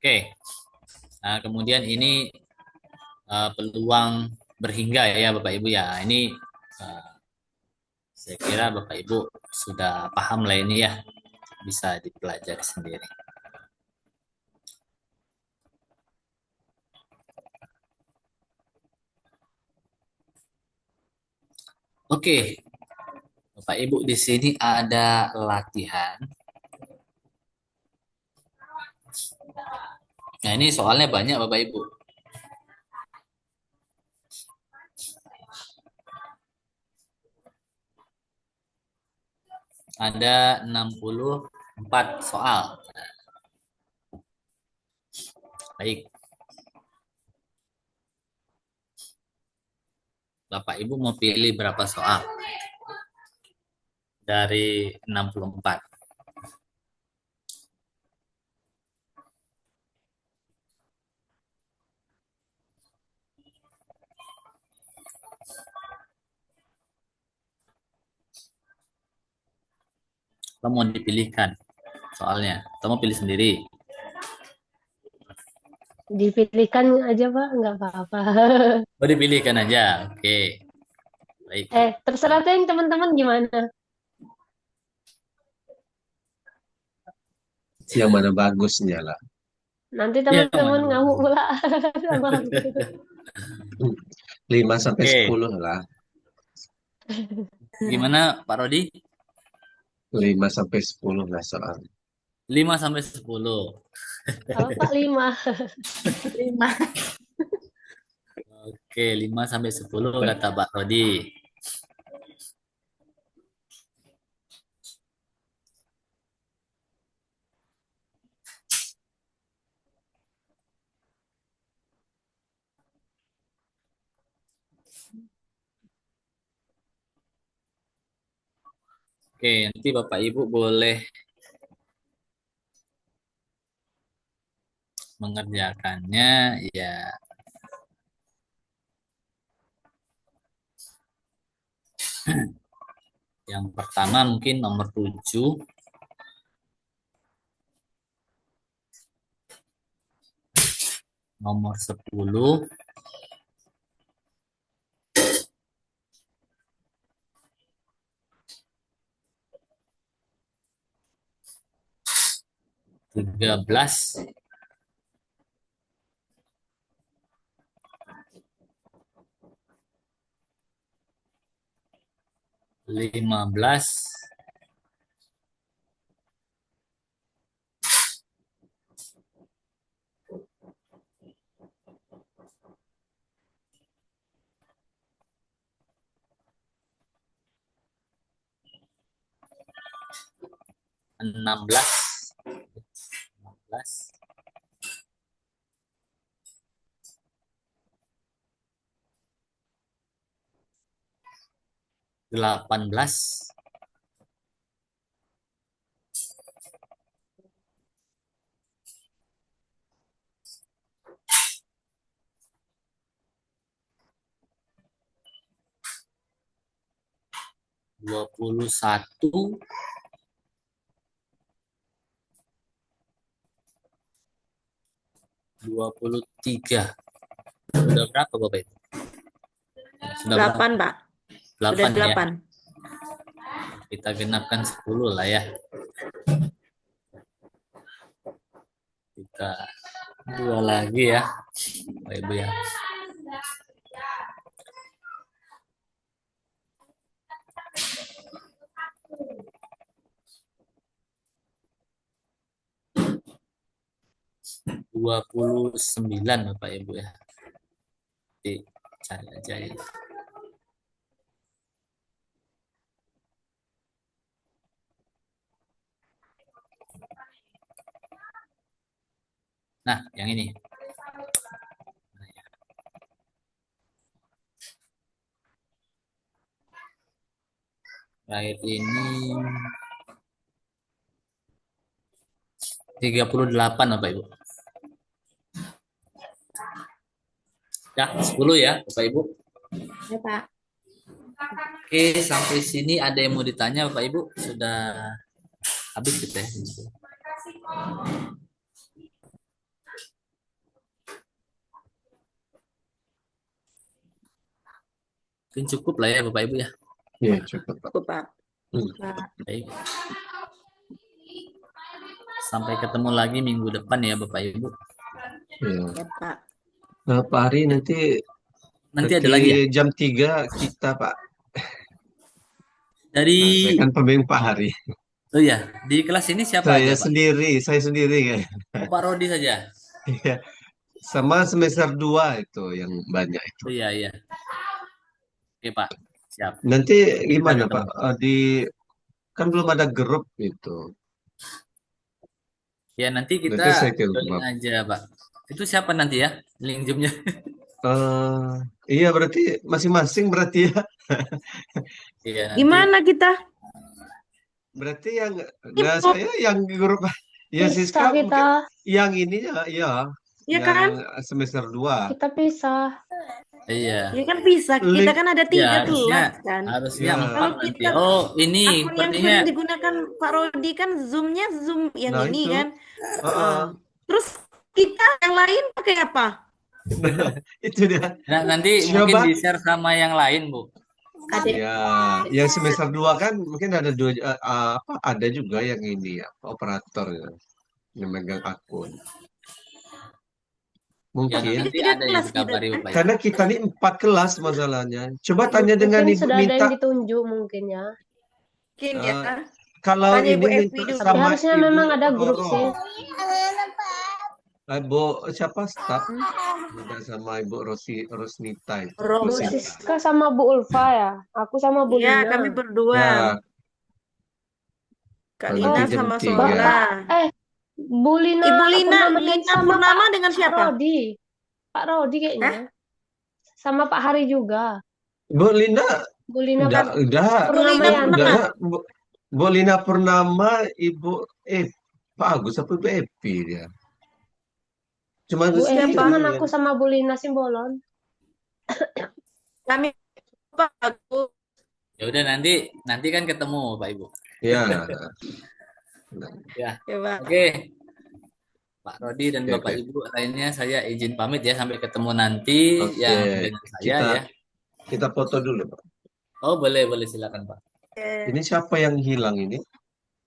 Oke. Nah, kemudian ini peluang berhingga ya Bapak Ibu ya. Ini saya kira Bapak Ibu sudah paham lah ini ya. Bisa dipelajari sendiri. Oke. Bapak Ibu di sini ada latihan. Nah, ini soalnya banyak Bapak Ibu. Ada 64 soal. Baik. Bapak Ibu mau pilih berapa soal? Dari 64. Atau mau dipilihkan soalnya? Atau mau pilih sendiri? Dipilihkan aja Pak, nggak apa-apa. Oh, dipilihkan aja. Oke. Baik. Terserah tuh yang teman-teman gimana? Yang mana bagusnya lah. Nanti Ya, teman-teman mana ngamuk bagus. pula sama aku. 5 sampai Oke. 10 lah. Gimana Pak Rodi? 5 sampai 10 lah soal. 5 sampai 10. Kalau Pak 5. 5. Oke, 5 sampai 10 kata Pak Rodi. Oke, nanti Bapak Ibu boleh mengerjakannya ya. Yang pertama mungkin nomor 7. Nomor 10. Tiga belas. 15. 16. 16. 18. 21. 23. Sudah berapa Bapak Ibu? Sudah 8, Pak. Sudah 8 ya. 8. Kita genapkan 10 lah ya. Kita 2 lagi ya Bapak Ibu ya. 29 Bapak Ibu ya. Nanti cari aja ya. Nah, yang ini. Terakhir ini 38 Bapak Ibu. Ya, 10 ya Bapak Ibu. Ya, Pak. Oke, sampai sini ada yang mau ditanya Bapak Ibu? Sudah habis gitu ya. Mungkin cukup lah ya Bapak Ibu ya. Ya, cukup, Pak. Cukup, Pak. Baik. Sampai ketemu lagi minggu depan ya Bapak Ibu. Ya. Ya, Pak. Nah, Pak Ari nanti Nanti ada lagi ya? jam 3 kita, Pak. Dari Nah, saya kan pembimbing Pak Hari. Oh iya, di kelas ini siapa aja, Pak? Saya sendiri kan. Oh, Pak Rodi saja. Iya. Sama semester 2 itu yang banyak itu. Oh, iya, iya. Oke, Pak. Siap. Nanti gimana, Kita Pak? Kan belum ada grup itu. Ya, nanti kita Nanti saya kirim, join Pak. aja, Pak. Itu siapa nanti ya? Link Zoom-nya. Iya berarti masing-masing berarti ya. Iya, nanti. Gimana kita? Berarti yang saya yang grup ya Bisa Siska mungkin kita. yang ininya ya. Ya yang kan? semester 2. Kita pisah. Iya. Ya kan bisa. Kita Link- kan ada Ya, 3 harusnya kelas kan. harusnya Ya. 4 Kalau nanti. kita- Oh, ini Akun yang sepertinya sering digunakan Pak Rodi kan Zoom-nya Zoom yang Nah, ini itu. kan. Heeh. Terus kita yang lain pakai apa? Itu dia. Nah, nanti Coba. mungkin di-share sama yang lain, Bu. Ada Ya, yang semester 2 kan mungkin ada ada juga yang ini ya, operator ya, yang megang akun. Ya, Mungkin nanti Tiga ada yang kelas kita. dikabari, Bapak. Ya. karena kita ini 4 kelas masalahnya. Coba tanya dengan Mungkin Ibu sudah ada minta yang ditunjuk mungkin ya. Mungkin ya. kalau Tanya Ibu ini Evi minta dulu. Tapi sama harusnya Ibu memang ada grup Roro. sih. Ibu siapa staff? Minta sama Ibu Rosnita itu. Roro. Bu Rosita. Siska sama Bu Ulfa ya. Aku sama Bu Iya, Lina. kami berdua. Ya, Kak nanti Lina jam sama 3. Sola. Bu Lina Ibu Lina, pernah main Lina sama Purnama Pak dengan siapa? Rodi. Pak Rodi kayaknya. Sama Pak Hari juga. Bu Lina Bu Lina kan udah Purnama Lina Yanti. Purnama. Bu Lina Purnama, Ibu Pak Agus apa Ibu Epi dia. Cuma Bu Evi Siapa? teman aku sama Bu Lina Simbolon. Kami Pak Agus. Ya udah nanti kan ketemu, Pak Ibu. Ya. Ya. Ya, Pak. Oke. Pak Rodi dan Oke, Bapak oke. Ibu lainnya saya izin pamit ya, sampai ketemu nanti Oke, yang dengan saya ya. kita foto dulu, Pak. Oh, boleh silakan, Pak. Ini siapa yang hilang ini?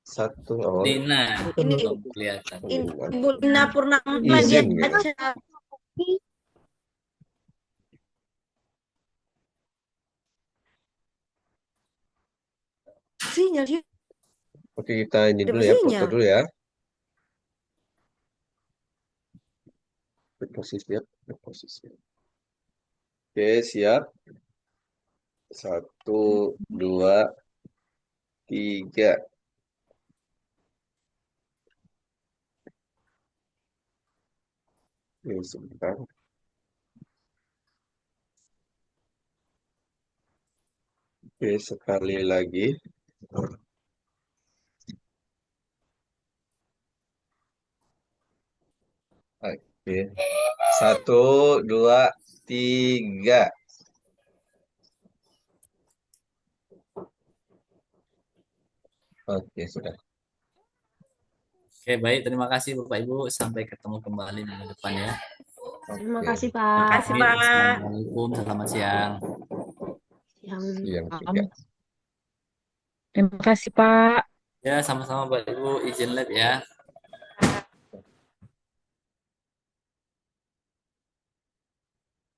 Satu. Oh, Lina, Ini belum kelihatan. Ibu Lina Purnama dia Izin, ya. baca. Sinyal sih. Oke, kita ini Ada dulu ya, foto sinyal. dulu ya. Posisi ya, posisi. Oke, siap. 1, 2, 3. Ini sebentar. Oke, sekali lagi. Oke. 1, 2, 3. Oke, sudah. Oke, baik. Terima kasih Bapak Ibu. Sampai ketemu kembali minggu depan ya. Terima Oke. kasih Pak. Makasih, Pak. Assalamualaikum. Selamat siang. Yang juga. Terima kasih, Pak. Ya, sama-sama Bapak Ibu. Izin lab ya.